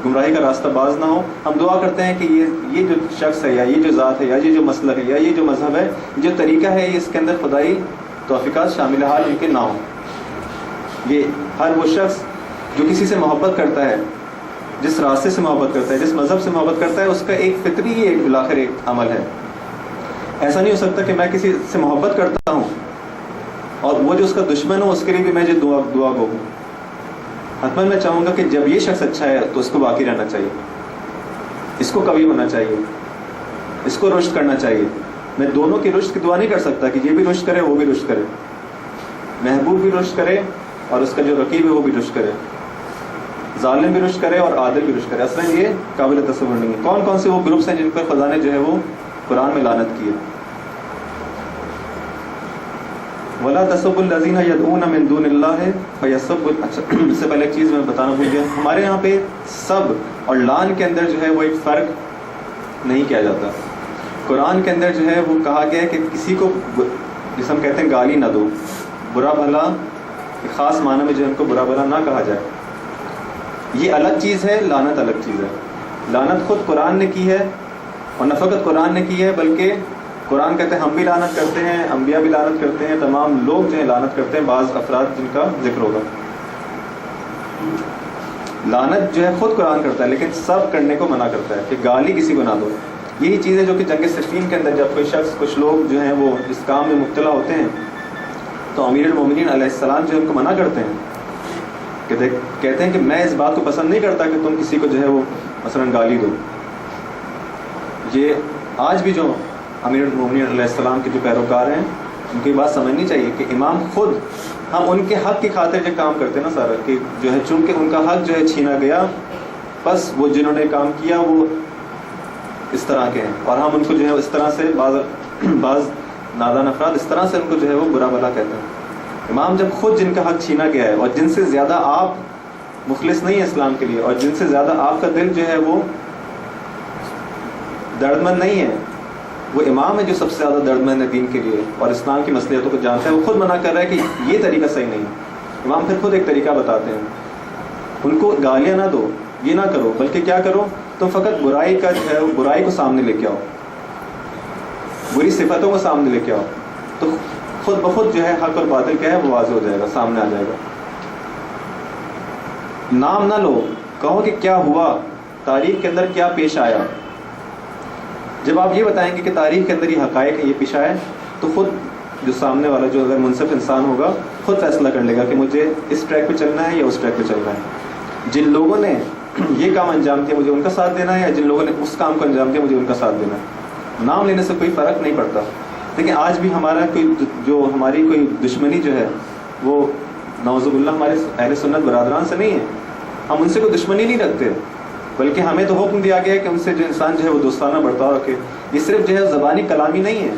گمراہی کا راستہ باز نہ ہو. ہم دعا کرتے ہیں کہ یہ جو شخص ہے, یا یہ جو ذات ہے, یا یہ جو مسلک ہے, یا یہ جو مذہب ہے, جو طریقہ ہے, یہ اس کے اندر خدائی توفیقات شامل حال ان کے نہ ہوں. یہ ہر وہ شخص جو کسی سے محبت کرتا ہے, جس راستے سے محبت کرتا ہے, جس مذہب سے محبت کرتا ہے, اس کا ایک فطری ہی ایک بالآخر ایک عمل ہے. ایسا نہیں ہو سکتا کہ میں کسی سے محبت کرتا ہوں اور وہ جو اس کا دشمن ہو اس کے لیے بھی میں جو دعا گو ہوں. حتماً میں چاہوں گا کہ جب یہ شخص اچھا ہے تو اس کو باقی رہنا چاہیے, اس کو قوی ہونا چاہیے. اس کو رشد کرنا چاہیے. میں دونوں کی رشد کی دعا نہیں کر سکتا کہ یہ بھی رشد کرے وہ بھی رشد کرے. محبوب بھی رشد کرے اور اس کا جو رقیب ہے وہ بھی رشد کرے. ظالم بھی رشد کرے اور عادل بھی رشد کرے. اصلا یہ قابل تصور نہیں ہے. کون کون سے وہ گروپس ہیں جن پر خدا نے جو ہے وہ قرآن میں لعنت کی ہے. وَلَا تَسُبُّوا الَّذِينَ يَدْعُونَ مِن دُونِ اللَّهِ فَيَسُبُّوا. اچھا اس سے پہلے ایک چیز میں بتانا بھول گیا. ہمارے یہاں پہ سب اور لعن کے اندر جو ہے وہ ایک فرق نہیں کیا جاتا. قرآن کے اندر جو ہے وہ کہا گیا ہے کہ کسی کو جس ہم کہتے ہیں گالی نہ دو, برا بھلا ایک خاص معنی میں جو ان کو برا بھلا نہ کہا جائے. یہ الگ چیز ہے, لعنت الگ چیز ہے. لعنت خود قرآن نے کی ہے اور نہ فقط قرآن نے کی ہے بلکہ قرآن کہتے ہیں ہم بھی لعنت کرتے ہیں, انبیاء بھی لعنت کرتے ہیں, تمام لوگ جو ہیں لعنت کرتے ہیں. بعض افراد جن کا ذکر ہوگا. لعنت جو ہے خود قرآن کرتا ہے لیکن سب کرنے کو منع کرتا ہے کہ گالی کسی کو نہ دو. یہی چیز ہے جو کہ جنگ صفین کے اندر جب کوئی شخص کچھ لوگ جو ہیں وہ اس کام میں مبتلا ہوتے ہیں تو امیر المومنین علیہ السلام جو ان کو منع کرتے ہیں کہ کہتے ہیں کہ میں اس بات کو پسند نہیں کرتا کہ تم کسی کو جو ہے وہ مثلا گالی دو. یہ آج بھی جو امیر المومنین علیہ السلام کے جو پیروکار ہیں ان کی بات سمجھنی چاہیے کہ امام خود, ہم ان کے حق کی خاطر جو کام کرتے ہیں نا سارا, کہ جو ہے چونکہ ان کا حق جو ہے چھینا گیا بس وہ جنہوں نے کام کیا وہ اس طرح کے ہیں اور ہم ان کو جو ہے اس طرح سے بعض نادان افراد اس طرح سے ان کو جو ہے وہ برا بھلا کہتے ہیں. امام جب خود جن کا حق چھینا گیا ہے اور جن سے زیادہ آپ مخلص نہیں ہیں اسلام کے لیے اور جن سے زیادہ آپ کا دل جو ہے وہ درد مند نہیں ہے, وہ امام ہے جو سب سے زیادہ درد مند ہے دین کے لیے اور اسلام کی مصلحتوں کو جانتا ہے. وہ خود منع کر رہا ہے کہ یہ طریقہ صحیح نہیں ہے. امام پھر خود ایک طریقہ بتاتے ہیں, ان کو گالیاں نہ دو, یہ نہ کرو, بلکہ کیا کرو تم فقط برائی کا جو ہے برائی کو سامنے لے کے آؤ, بری صفتوں کو سامنے لے کے آؤ, تو خود بخود جو ہے حق اور باطل کیا ہے وہ واضح ہو جائے گا, سامنے آ جائے گا. نام نہ لو, کہو کہ کیا ہوا, تاریخ کے اندر کیا پیش آیا. جب آپ یہ بتائیں گے کہ تاریخ کے اندر یہ حقائق ہے, یہ پیش آئے, تو خود جو سامنے والا جو اگر منصف انسان ہوگا خود فیصلہ کر لے گا کہ مجھے اس ٹریک پہ چلنا ہے یا اس ٹریک پہ چلنا ہے. جن لوگوں نے یہ کام انجام دیا مجھے ان کا ساتھ دینا ہے یا جن لوگوں نے اس کام کو انجام دیا مجھے ان کا ساتھ دینا ہے. نام لینے سے کوئی فرق نہیں پڑتا. لیکن آج بھی ہمارا ہماری کوئی دشمنی جو ہے وہ نعوذ باللہ ہمارے اہل سنت برادران سے نہیں ہے. ہم ان سے کوئی دشمنی نہیں رکھتے بلکہ ہمیں تو حکم دیا گیا ہے کہ ان سے جو انسان جو ہے وہ دوستانہ برتاؤ رکھے. یہ صرف جو ہے زبانی کلامی نہیں ہے,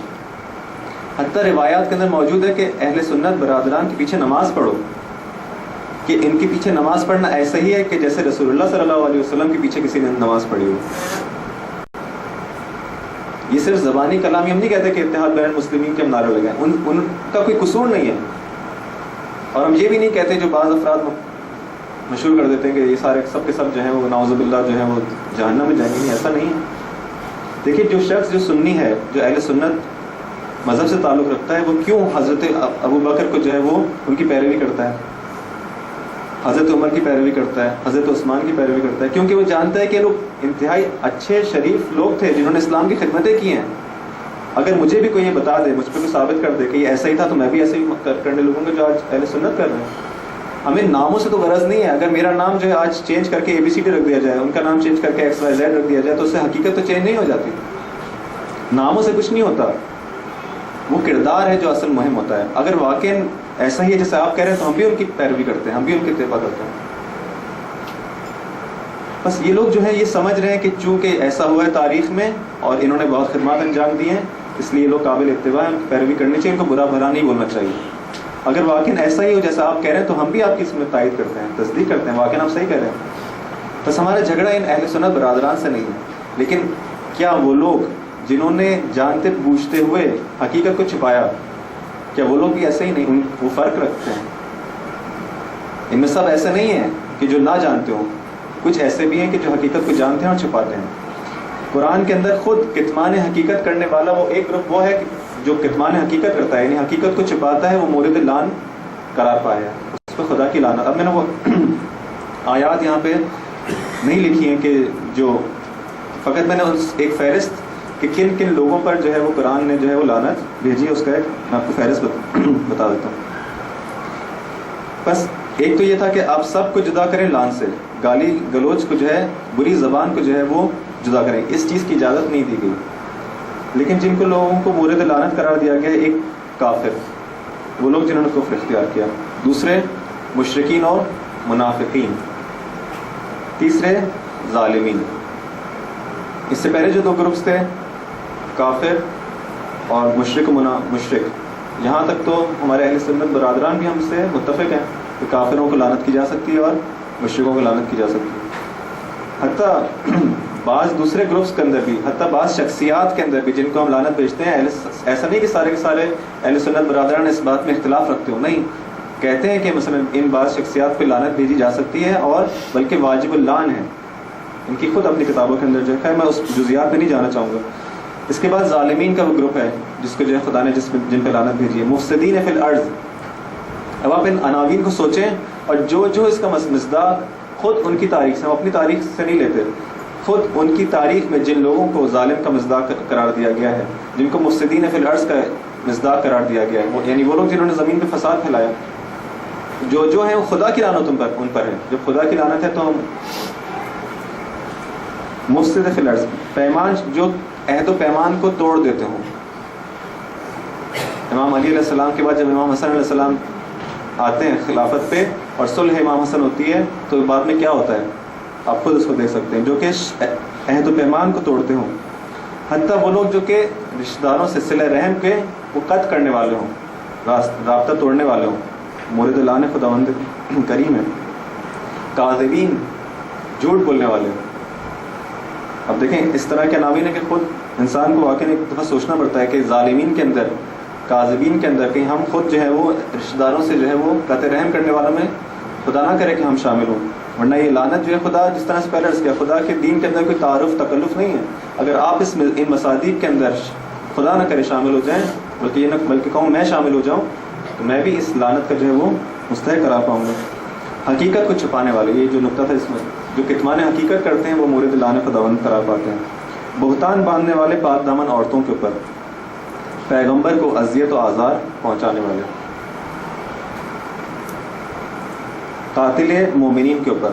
حتیٰ روایات کے اندر موجود ہے کہ اہل سنت برادران کے پیچھے نماز پڑھو, کہ ان کے پیچھے نماز پڑھنا ایسا ہی ہے کہ جیسے رسول اللہ صلی اللہ علیہ وسلم کے پیچھے کسی نے نماز پڑھی ہو. یہ صرف زبانی کلامی, ہم نہیں کہتے کہ اتحاد بین المسلمین کے ہم نعرے لگائیں, ان کا کوئی قصور نہیں ہے. اور ہم یہ بھی نہیں کہتے جو بعض افراد مشہور کر دیتے ہیں کہ یہ سارے سب کے سب جو ہیں وہ نعوذ باللہ جو ہیں وہ جہنم میں جائیں گے. ایسا نہیں ہے. دیکھیے جو شخص جو سنی ہے, جو اہل سنت مذہب سے تعلق رکھتا ہے, وہ کیوں حضرت ابو بکر کو جو ہے وہ ان کی پیروی کرتا ہے, حضرت عمر کی پیروی کرتا ہے, حضرت عثمان کی پیروی کرتا ہے؟ کیونکہ وہ جانتا ہے کہ لوگ انتہائی اچھے شریف لوگ تھے جنہوں نے اسلام کی خدمتیں کی ہیں. اگر مجھے بھی کوئی یہ بتا دے, مجھ پہ کوئی ثابت کر دے کہ یہ ایسا ہی تھا, تو میں بھی ایسے ہی کرنے لگوں گا جو آج اہل سنت کر رہے ہیں. ہمیں ناموں سے تو غرض نہیں ہے. اگر میرا نام جو ہے آج چینج کر کے ABCD رکھ دیا جائے, ان کا نام چینج کر کے XYZ رکھ دیا جائے, تو اس سے حقیقت تو چینج نہیں ہو جاتی. ناموں سے کچھ نہیں ہوتا, وہ کردار ہے جو اصل مہم ہوتا ہے. اگر واقعی ایسا ہی ہے جیسے آپ کہہ رہے ہیں تو ہم بھی ان کی پیروی کرتے ہیں, ہم بھی ان کی اتباع کرتے ہیں. بس یہ لوگ جو ہے یہ سمجھ رہے ہیں کہ چونکہ ایسا ہوا ہے تاریخ میں اور انہوں نے بہت خدمات انجام دی ہیں, اس لیے یہ لوگ قابل اتباع ہیں, پیروی کرنی چاہیے, ان کو برا بھلا نہیں بولنا چاہیے. اگر واقعی ایسا ہی ہو جیسا آپ کہہ رہے ہیں تو ہم بھی آپ کی اس میں تائید کرتے ہیں, تصدیق کرتے ہیں, واقعی آپ صحیح کہہ رہے ہیں. بس ہمارا جھگڑا ان اہل سنت برادران سے نہیں ہے. لیکن کیا وہ لوگ جنہوں نے جانتے بوجھتے ہوئے حقیقت کو چھپایا, کیا وہ لوگ بھی ایسے ہی نہیں, وہ فرق رکھتے ہیں؟ ان میں سب ایسے نہیں ہیں کہ جو نہ جانتے ہوں, کچھ ایسے بھی ہیں کہ جو حقیقت کو جانتے ہیں اور چھپاتے ہیں. قرآن کے اندر خود کتمان حقیقت کرنے والا وہ ایک گروپ وہ ہے جو کتمان حقیقت کرتا ہے, یعنی حقیقت کو چھپاتا ہے, وہ مورد لعن قرار پایا ہے, اس کو خدا کی لعنت. اب میں نے وہ آیات یہاں پہ نہیں لکھی ہیں کہ جو فقط میں نے ایک فہرست کہ کن کن لوگوں پر جو ہے وہ قرآن نے جو ہے وہ لعنت بھیجی ہے, اس کا ایک میں آپ کو فہرست بتا دیتا ہوں. بس ایک تو یہ تھا کہ آپ سب کو جدا کریں لعن سے, گالی گلوچ کو جو ہے, بری زبان کو جو ہے وہ جدا کریں. اس چیز کی اجازت نہیں دی گئی. لیکن جن کو لوگوں کو مورد لعنت قرار دیا گیا ہے، ایک کافر، وہ لوگ جنہوں نے کفر اختیار کیا، دوسرے مشرکین اور منافقین، تیسرے ظالمین۔ اس سے پہلے جو دو گروپس تھے، کافر اور مشرک مشرک، یہاں تک تو ہمارے اہل سنت برادران بھی ہم سے متفق ہیں کہ کافروں کو لعنت کی جا سکتی ہے اور مشرکوں کو لعنت کی جا سکتی ہے۔ حتیٰ بعض دوسرے گروپس کے اندر بھی، حتیٰ بعض شخصیات کے اندر بھی جن کو ہم لعنت بھیجتے ہیں، ایسا نہیں کہ سارے کے سارے اہل سنت برادران اس بات میں اختلاف رکھتے ہو، نہیں، کہتے ہیں کہ مثلا ان بعض شخصیات پہ لعنت بھیجی جا سکتی ہے اور بلکہ واجب اللعن ہے، ان کی خود اپنی کتابوں کے اندر جو ہے، میں اس جزیات میں نہیں جانا چاہوں گا۔ اس کے بعد ظالمین کا وہ گروپ ہے جس کو جو ہے خدا نے جن پہ لعنت بھیجی ہے، مفسدین فی الارض۔ اب آپ ان عناوین کو سوچیں اور جو اس کا مصداق خود ان کی تاریخ سے، ہم اپنی تاریخ سے نہیں لیتے، خود ان کی تاریخ میں جن لوگوں کو ظالم کا مصداق قرار دیا گیا ہے، جن کو مفسدین فی الارض کا مصداق قرار دیا گیا ہے، یعنی وہ لوگ جنہوں نے زمین پہ فساد پھیلایا، جو ہیں وہ خدا کی لعنت ان پر ہے۔ جب خدا کی لعنت ہے تو ہم مفسد فی الارض، پیمان، جو عہد و پیمان کو توڑ دیتے ہوں۔ امام علی علیہ السلام کے بعد جب امام حسن علیہ السلام آتے ہیں خلافت پہ اور صلح امام حسن ہوتی ہے تو بعد میں کیا ہوتا ہے، آپ خود اس کو دیکھ سکتے ہیں، جو کہ عہد و پیمان کو توڑتے ہوں، حتیٰ وہ لوگ جو کہ رشتہ داروں سے صلہ رحم کے وہ قطع کرنے والے ہوں، رابطہ توڑنے والے ہوں، مورد لعنت خداوند کریم ہے۔ کاذبین، جھوٹ بولنے والے۔ اب دیکھیں اس طرح کے عناوین ہے کہ خود انسان کو واقعی ایک دفعہ سوچنا پڑتا ہے کہ ظالمین کے اندر، کاذبین کے اندر کہیں ہم خود جو ہے وہ رشتہ داروں سے جو ہے وہ قطع رحم کرنے والوں میں خدا نہ کرے کہ ہم شامل ہوں، ورنہ یہ لعنت جو ہے خدا جس طرح سے پہلے عرض کیا، خدا کے دین کے اندر کوئی تعارف تکلف نہیں ہے۔ اگر آپ ان مصادیق کے اندر خدا نہ کرے شامل ہو جائیں، بلکہ کہوں میں شامل ہو جاؤں، تو میں بھی اس لعنت کا جو ہے وہ مستحق قرار پاؤں گا۔ حقیقت کو چھپانے والے، یہ جو نقطہ تھا، اس میں جو کتمان حقیقت کرتے ہیں وہ مورد لعنت خداوند قرار پاتے ہیں۔ بہتان باندھنے والے، پاک دامن عورتوں کے اوپر، پیغمبر کو اذیت و آزار پہنچانے والے، قاتل مومنین کے اوپر۔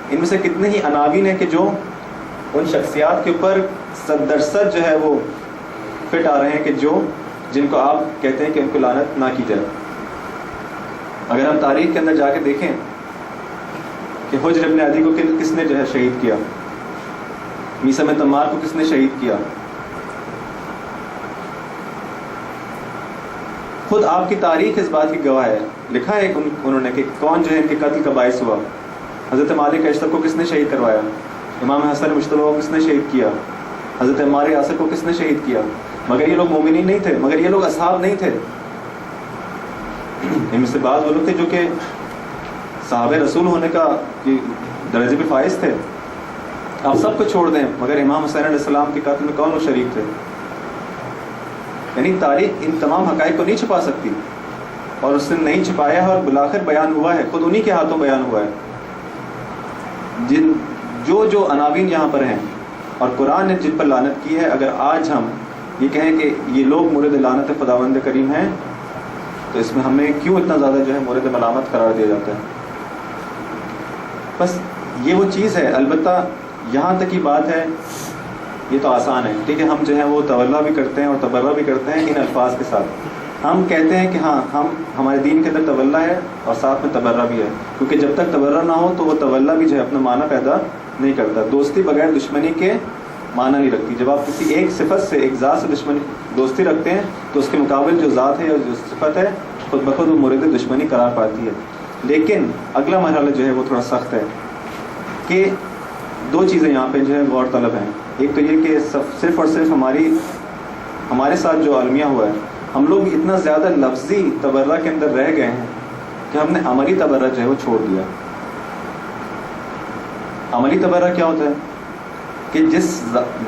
ان میں سے کتنے ہی عناوین ہیں کہ جو ان شخصیات کے اوپر صد درصد جو ہے وہ فٹ آ رہے ہیں کہ جن کو آپ کہتے ہیں کہ ان کو لعنت نہ کی جائے۔ اگر ہم تاریخ کے اندر جا کے دیکھیں کہ حجر ابن عدی کو کس نے جو ہے شہید کیا، میثم تمار کو کس نے شہید کیا، خود آپ کی تاریخ اس بات کی گواہ ہے، لکھا ہے انہوں نے کہ کون جو ہے ان کے قتل کا باعث ہوا۔ حضرت مالک اشتر کو کس نے شہید کروایا، امام حسن مجتبی کو کس نے شہید کیا، حضرت عمار یاسر کو کس نے شہید کیا، مگر یہ لوگ مومنین نہیں تھے، مگر یہ لوگ اصحاب نہیں تھے۔ ان میں سے بعض وہ لوگ تھے جو کہ صحابہ رسول ہونے کا درجے پہ فائز تھے، آپ سب کو چھوڑ دیں، مگر امام حسین علیہ السلام کے قتل میں کون لوگ شریک تھے؟ یعنی تاریخ ان تمام حقائق کو نہیں چھپا سکتی، اور اس نے نہیں چھپایا ہے، اور بالآخر بیان ہوا ہے، خود انہی کے ہاتھوں بیان ہوا ہے۔ جو عناوین یہاں پر ہیں اور قرآن نے جن پر لعنت کی ہے، اگر آج ہم یہ کہیں کہ یہ لوگ مورد لعنت خداوند کریم ہیں، تو اس میں ہمیں کیوں اتنا زیادہ جو ہے مورد ملامت قرار دیا جاتا ہے؟ بس یہ وہ چیز ہے۔ البتہ یہاں تک کی بات ہے، یہ تو آسان ہے، ٹھیک ہے، ہم جو ہے وہ تولا بھی کرتے ہیں اور تبرہ بھی کرتے ہیں ان الفاظ کے ساتھ۔ ہم کہتے ہیں کہ ہاں ہمارے دین کے اندر تولا ہے اور ساتھ میں تبرہ بھی ہے، کیونکہ جب تک تبرہ نہ ہو تو وہ تولا بھی جو ہے اپنا معنی پیدا نہیں کرتا۔ دوستی بغیر دشمنی کے معنی نہیں رکھتی۔ جب آپ کسی ایک صفت سے، ایک ذات سے دوستی رکھتے ہیں تو اس کے مقابل جو ذات ہے یا جو صفت ہے خود بخود وہ مورد دشمنی قرار پاتی ہے۔ لیکن اگلا مرحلہ جو ہے وہ تھوڑا سخت ہے کہ دو چیزیں یہاں پہ جو ہے غور طلب ہیں۔ ایک تو یہ کہ صرف اور صرف ہمارے ساتھ جو عالمیہ ہوا ہے، ہم لوگ اتنا زیادہ لفظی تبرہ کے اندر رہ گئے ہیں کہ ہم نے عملی تبرہ جو ہے وہ چھوڑ دیا۔ عملی تبرہ کیا ہوتا ہے کہ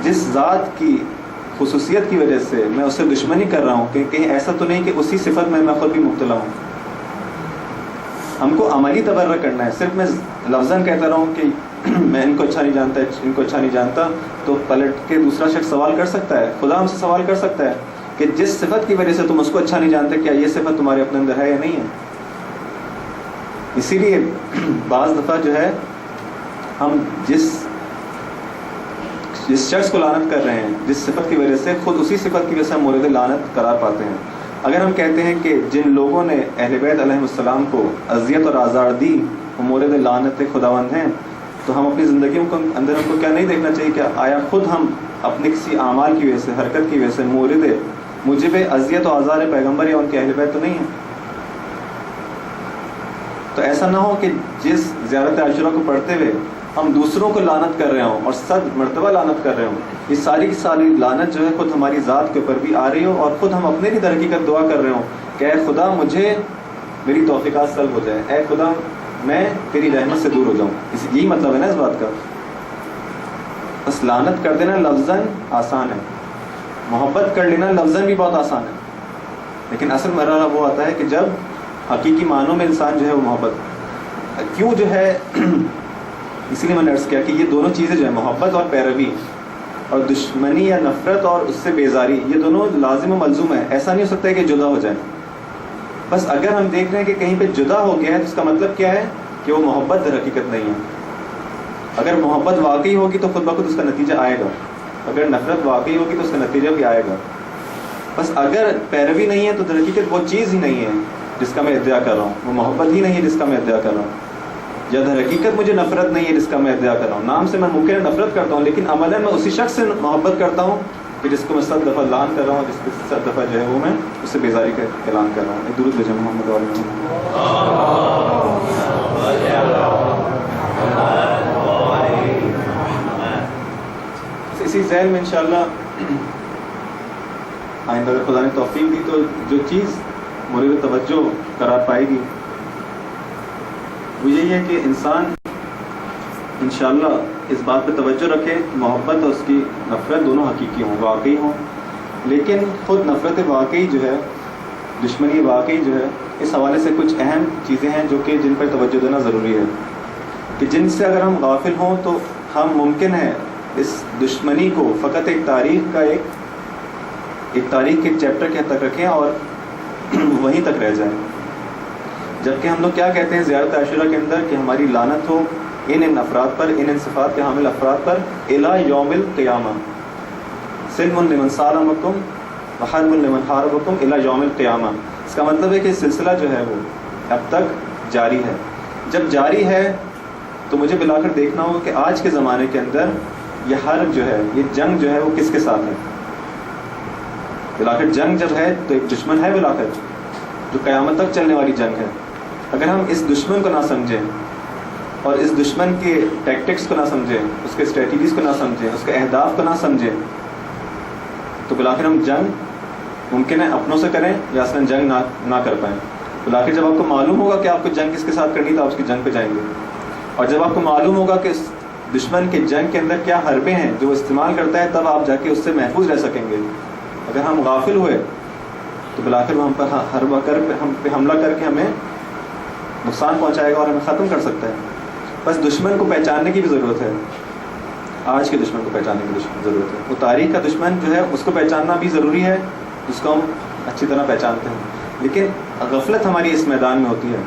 جس ذات کی خصوصیت کی وجہ سے میں اس سے دشمنی کر رہا ہوں، کہ کہیں ایسا تو نہیں کہ اسی صفت میں خود بھی مبتلا ہوں۔ ہم کو عملی تبرہ کرنا ہے۔ صرف میں لفظاً کہتا رہا ہوں کہ میں ان کو اچھا نہیں جانتا، ان کو اچھا نہیں جانتا، تو پلٹ کے دوسرا شخص سوال کر سکتا ہے، خدا ہم سے سوال کر سکتا ہے کہ جس صفت کی وجہ سے تم اس کو اچھا نہیں جانتے، کیا یہ صفت تمہارے اپنے اندر ہے یا نہیں ہے؟ اسی لیے بعض دفعہ جو ہے ہم جس جس شخص کو لعنت کر رہے ہیں جس صفت کی وجہ سے، خود اسی صفت کی وجہ سے ہم مورد لعنت قرار پاتے ہیں۔ اگر ہم کہتے ہیں کہ جن لوگوں نے اہل بیت علیہ السلام کو اذیت اور آزار دی وہ مورد لعنت خداوند ہیں، تو ہم اپنی زندگیوں کے اندر ہم کو کیا نہیں دیکھنا چاہیے کہ آیا خود ہم اپنے کسی اعمال کی وجہ سے، حرکت کی وجہ سے مورد موجب اذیت و آزار پیغمبر یا ان کے اہل بیت تو نہیں ہیں؟ تو ایسا نہ ہو کہ جس زیارت عاشورہ کو پڑھتے ہوئے ہم دوسروں کو لعنت کر رہے ہوں اور 100 مرتبہ لعنت کر رہے ہوں، یہ ساری کی ساری لعنت جو ہے خود ہماری ذات کے اوپر بھی آ رہی ہو، اور خود ہم اپنے بھی در حقیقت دعا کر رہے ہوں کہ اے خدا مجھے میری توفیقات سلب ہو جائے، اے خدا میں تیری رحمت سے دور ہو جاؤں۔ یہی مطلب ہے نا اس بات کا۔ بس لعنت کر دینا لفظاً آسان ہے، محبت کر لینا لفظاً بھی بہت آسان ہے، لیکن اصل مرحلہ وہ آتا ہے کہ جب حقیقی معنوں میں انسان جو ہے وہ محبت کیوں جو ہے اسی لیے میں نے عرض کیا کہ یہ دونوں چیزیں جو ہے محبت اور پیروی اور دشمنی یا نفرت اور اس سے بیزاری، یہ دونوں لازم و ملزوم ہے، ایسا نہیں ہو سکتا ہے کہ جدا ہو جائیں۔ بس اگر ہم دیکھ رہے ہیں کہ کہیں پہ جدا ہو گیا ہے تو اس کا مطلب کیا ہے کہ وہ محبت در حقیقت نہیں ہے۔ اگر محبت واقعی ہوگی تو خود بخود اس کا نتیجہ آئے گا، اگر نفرت واقعی ہوگی تو اس کا نتیجہ بھی آئے گا۔ بس اگر پیروی نہیں ہے تو در حقیقت وہ چیز ہی نہیں ہے جس کا میں ادعا کر رہا ہوں، وہ محبت ہی نہیں ہے جس کا میں ادعا کر رہا ہوں، یا در حقیقت مجھے نفرت نہیں ہے جس کا میں ادعا کر رہا ہوں۔ نام سے میں ممکن ہے نفرت کرتا ہوں، لیکن عملاً میں اسی شخص سے محبت کرتا ہوں کہ جس کو میں 100 دفعہ لعن کر رہا ہوں، جس کو 100 دفعہ جو ہے وہ میں اس سے بیزاری کا اعلان کر رہا ہوں۔ ایک درود بھیجیں محمد و آل محمد۔ اسی ذیل میں انشاءاللہ آئندہ اگر خدا نے توفیق دی تو جو چیز مورد توجہ قرار پائے گی وہ یہی ہے کہ انسان انشاءاللہ اس بات پہ توجہ رکھے محبت اور اس کی نفرت دونوں حقیقی ہوں، واقعی ہوں، لیکن خود نفرت واقعی جو ہے، دشمنی واقعی جو ہے، اس حوالے سے کچھ اہم چیزیں ہیں جو کہ جن پر توجہ دینا ضروری ہے، کہ جن سے اگر ہم غافل ہوں تو ہم ممکن ہے اس دشمنی کو فقط ایک تاریخ کے چیپٹر کے حد تک رکھیں اور وہیں تک رہ جائیں، جبکہ ہم لوگ کیا کہتے ہیں زیارت عاشورہ کے اندر کہ ہماری لعنت ہو ان افراد پر، ان صفات کے حامل افراد پر، الی یوم القیامہ، سلم لمن سالمکم وحرب لمن حاربکم الی یوم القیامہ۔ اس کا مطلب ہے کہ سلسلہ جو ہے وہ اب تک جاری ہے۔ جب جاری ہے تو مجھے بلا کر دیکھنا ہوگا کہ آج کے زمانے کے اندر یہ حرب جو ہے، یہ جنگ جو ہے وہ کس کے ساتھ ہے۔ بلا کر جنگ جب ہے تو ایک دشمن ہے بلا کر جو قیامت تک چلنے والی جنگ ہے۔ اگر ہم اس دشمن کو نہ سمجھیں اور اس دشمن کے ٹیکٹکس کو نہ سمجھیں، اس کے اسٹریٹجیز کو نہ سمجھیں، اس کے اہداف کو نہ سمجھیں، تو بلا کر ہم جنگ ممکن ہے اپنوں سے کریں یا اصلاً جنگ نہ کر پائیں۔ بلا کر جب آپ کو معلوم ہوگا کہ آپ کو جنگ کس کے ساتھ کرنی تو آپ اس کی جنگ پہ جائیں گے، اور جب آپ کو معلوم ہوگا کہ اس دشمن کے جنگ کے اندر کیا حربیں ہیں جو وہ استعمال کرتا ہے، تب آپ جا کے اس سے محفوظ رہ سکیں گے۔ اگر ہم غافل ہوئے تو بلا کر وہ ہم پر حربہ کر ہم پہ حملہ کر کے ہمیں نقصان پہنچائے گا اور ہمیں ختم کر سکتا ہے۔ بس دشمن کو پہچاننے کی بھی ضرورت ہے، آج کے دشمن کو پہچاننے کی ضرورت ہے۔ وہ تاریخ کا دشمن جو ہے اس کو پہچاننا بھی ضروری ہے، جس کو ہم اچھی طرح پہچانتے ہیں، لیکن غفلت ہماری اس میدان میں ہوتی ہے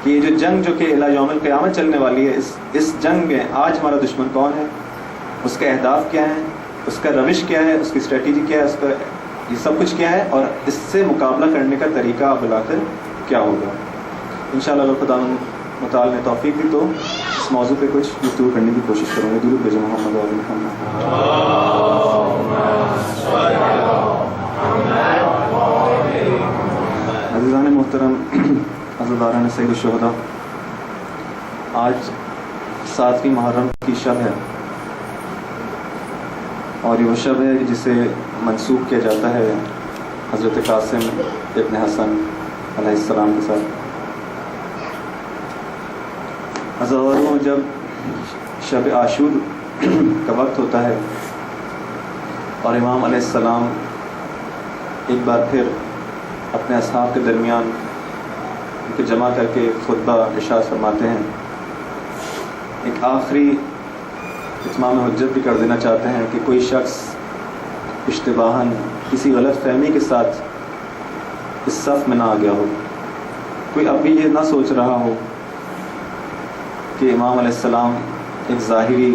کہ یہ جو جنگ جو کہ الی یوم القیامت چلنے والی ہے، اس جنگ میں آج ہمارا دشمن کون ہے، اس کے اہداف کیا ہیں، اس کا روش کیا ہے، اس کی اسٹریٹجی کیا ہے، اس کا یہ سب کچھ کیا ہے، اور اس سے مقابلہ کرنے کا طریقہ بلا کر کیا ہوگا۔ انشاءاللہ اگر خدا متعال نے توفیق دی تو اس موضوع پہ کچھ گفتگو کرنے کی کوشش کروں گے۔ درود بھیجیں محمد و آل محمد۔ عزیزان محترم، عزاداران سید الشہداء، آج 7ویں محرم کی شب ہے، اور یہ وہ شب ہے جسے منسوب کیا جاتا ہے حضرت قاسم ابن حسن علیہ السلام کے ساتھ۔ ہزاروں جب شب عاشور کا وقت ہوتا ہے اور امام علیہ السلام ایک بار پھر اپنے اصحاب کے درمیان ان کو جمع کر کے خطبہ ارشاد فرماتے ہیں، ایک آخری اتمام حجت بھی کر دینا چاہتے ہیں کہ کوئی شخص اشتباہاً کسی غلط فہمی کے ساتھ اس صف میں نہ آ گیا ہو، کوئی اب بھی یہ نہ سوچ رہا ہو کہ امام علیہ السلام ایک ظاہری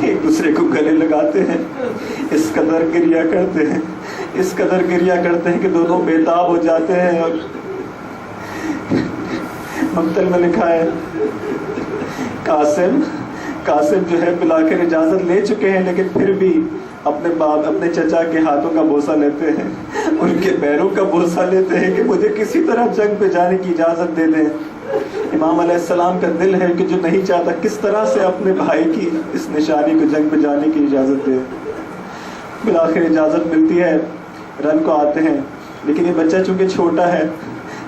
ایک دوسرے کو گلے لگاتے ہیں، اس قدر گریہ کرتے ہیں، اس قدر گریہ کرتے ہیں کہ دونوں بےتاب ہو جاتے ہیں۔ اور مقتل میں لکھا ہے قاسم جو ہے بلاخر اجازت لے چکے ہیں، لیکن پھر بھی اپنے باپ اپنے چچا کے ہاتھوں کا بوسہ لیتے ہیں، ان کے پیروں کا بوسہ لیتے ہیں کہ مجھے کسی طرح جنگ پہ جانے کی اجازت دے دیں۔ امام علیہ السلام کا دل ہے کہ جو نہیں چاہتا کس طرح سے اپنے بھائی کی اس نشانی کو جنگ پہ جانے کی اجازت دے۔ بلاخر اجازت ملتی ہے، رن کو آتے ہیں، لیکن یہ بچہ چونکہ چھوٹا ہے،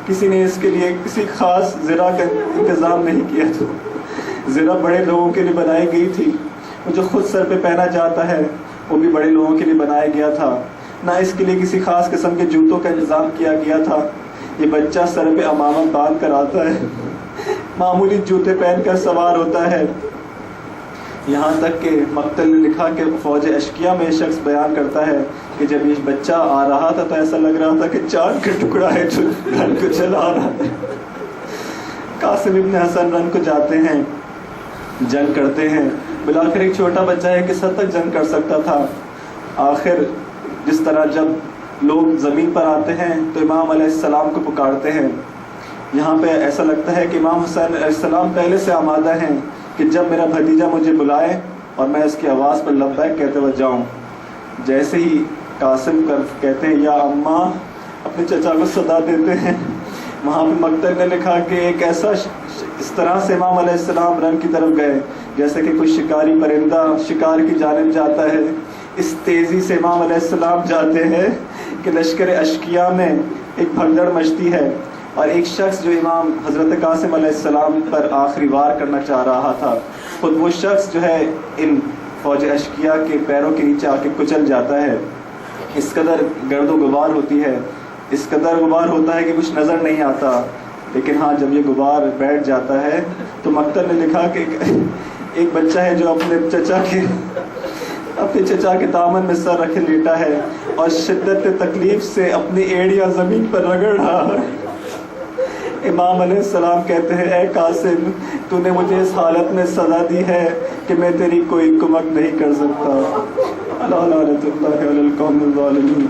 کسی نے اس کے لیے کسی خاص زرہ کا انتظام نہیں کیا تھا۔ زرہ بڑے لوگوں کے لیے بنائی گئی تھی، وہ جو خود سر پہ پہنا جاتا ہے وہ بھی بڑے لوگوں کے لیے بنایا گیا تھا، نہ اس کے لیے کسی خاص قسم کے جوتوں کا انتظام کیا گیا تھا۔ یہ بچہ سر پہ امامہ باندھ کر آتا ہے، معمولی جوتے پہن کر سوار ہوتا ہے۔ یہاں تک کہ مقتل نے لکھا کہ فوج اشکیا میں شخص بیان کرتا ہے کہ جب یہ بچہ آ رہا تھا تو ایسا لگ رہا تھا کہ چاند کا ٹکڑا ہے جو رن کو چلا رہا ہے۔ قاسم ابن حسن رن کو جاتے ہیں، جنگ کرتے ہیں، بلاخر ایک چھوٹا بچہ ہے کس حد تک جنگ کر سکتا تھا۔ آخر جس طرح جب لوگ زمین پر آتے ہیں تو امام علیہ السلام کو پکارتے ہیں، یہاں پہ ایسا لگتا ہے کہ امام حسین علیہ السلام پہلے سے آمادہ ہیں کہ جب میرا بھتیجا مجھے بلائے اور میں اس کی آواز پر لبیک کہتے ہوئے جاؤں۔ جیسے ہی قاسم کہتے ہیں یا اماں، اپنے چچا کو صدا دیتے ہیں، وہاں پہ مقتل نے لکھا کہ ایک ایسا اس طرح سے امام علیہ السلام رن کی طرف گئے جیسے کہ کوئی شکاری پرندہ شکار کی جانب جاتا ہے۔ اس تیزی سے امام علیہ السلام جاتے ہیں کہ لشکر اشکیا میں ایک بھگدڑ مچتی ہے، اور ایک شخص جو امام حضرت قاسم علیہ السلام پر آخری وار کرنا چاہ رہا تھا، خود وہ شخص جو ہے ان فوج اشکیا کے پیروں کے نیچے آ کے کچل جاتا ہے۔ اس قدر گرد و غبار ہوتی ہے، اس قدر غبار ہوتا ہے کہ کچھ نظر نہیں آتا، لیکن ہاں جب یہ غبار بیٹھ جاتا ہے تو مقتل نے لکھا کہ ایک بچہ ہے جو اپنے چچا کے دامن میں سر رکھے لیٹا ہے اور شدت تکلیف سے اپنی ایڑیاں زمین پر رگڑ رہا ہے۔ امام علیہ السلام کہتے ہیں اے قاسم، تو نے مجھے اس حالت میں سزا دی ہے کہ میں تیری کوئی کمک نہیں کر سکتا۔ اللہ لعنت اللہ علی القوم الظالمین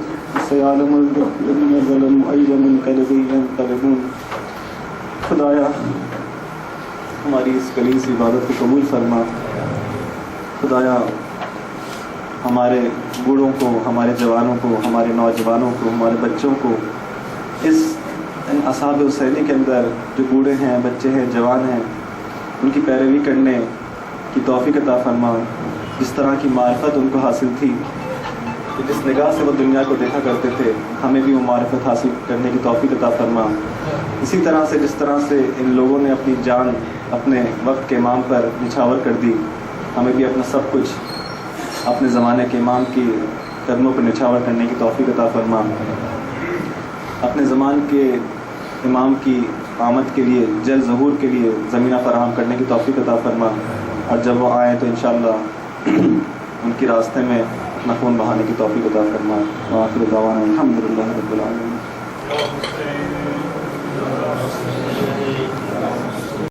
سیعلم الذین ظلموا ای منقلب ینقلبون۔ خدایا ہماری اس خلیص عبادت کو قبول فرما۔ خدایا ہمارے بوڑھوں کو، ہمارے جوانوں کو، ہمارے نوجوانوں کو، ہمارے بچوں کو ان اصحاب حسینی کے اندر جو بوڑھے ہیں، بچے ہیں، جوان ہیں، ان کی پیروی کرنے کی توفیق عطا فرما۔ جس طرح کی معرفت ان کو حاصل تھی، جس نگاہ سے وہ دنیا کو دیکھا کرتے تھے، ہمیں بھی وہ معرفت حاصل کرنے کی توفیق عطا فرما۔ اسی طرح سے جس طرح سے ان لوگوں نے اپنی جان اپنے وقت کے امام پر نچھاور کر دی، ہمیں بھی اپنا سب کچھ اپنے زمانے کے امام کی قدموں پر نچھاور کرنے کی توفیق عطا فرما۔ اپنے زمان کے امام کی آمد کے لیے، جلد ظہور کے لیے زمینہ فراہم کرنے کی توفیق عطا فرما، اور جب وہ آئیں تو انشاءاللہ ان کی راستے میں اپنا خون بہانے کی توفیق عطا فرما۔ وآخر دعوانا الحمدللہ رب العالمین۔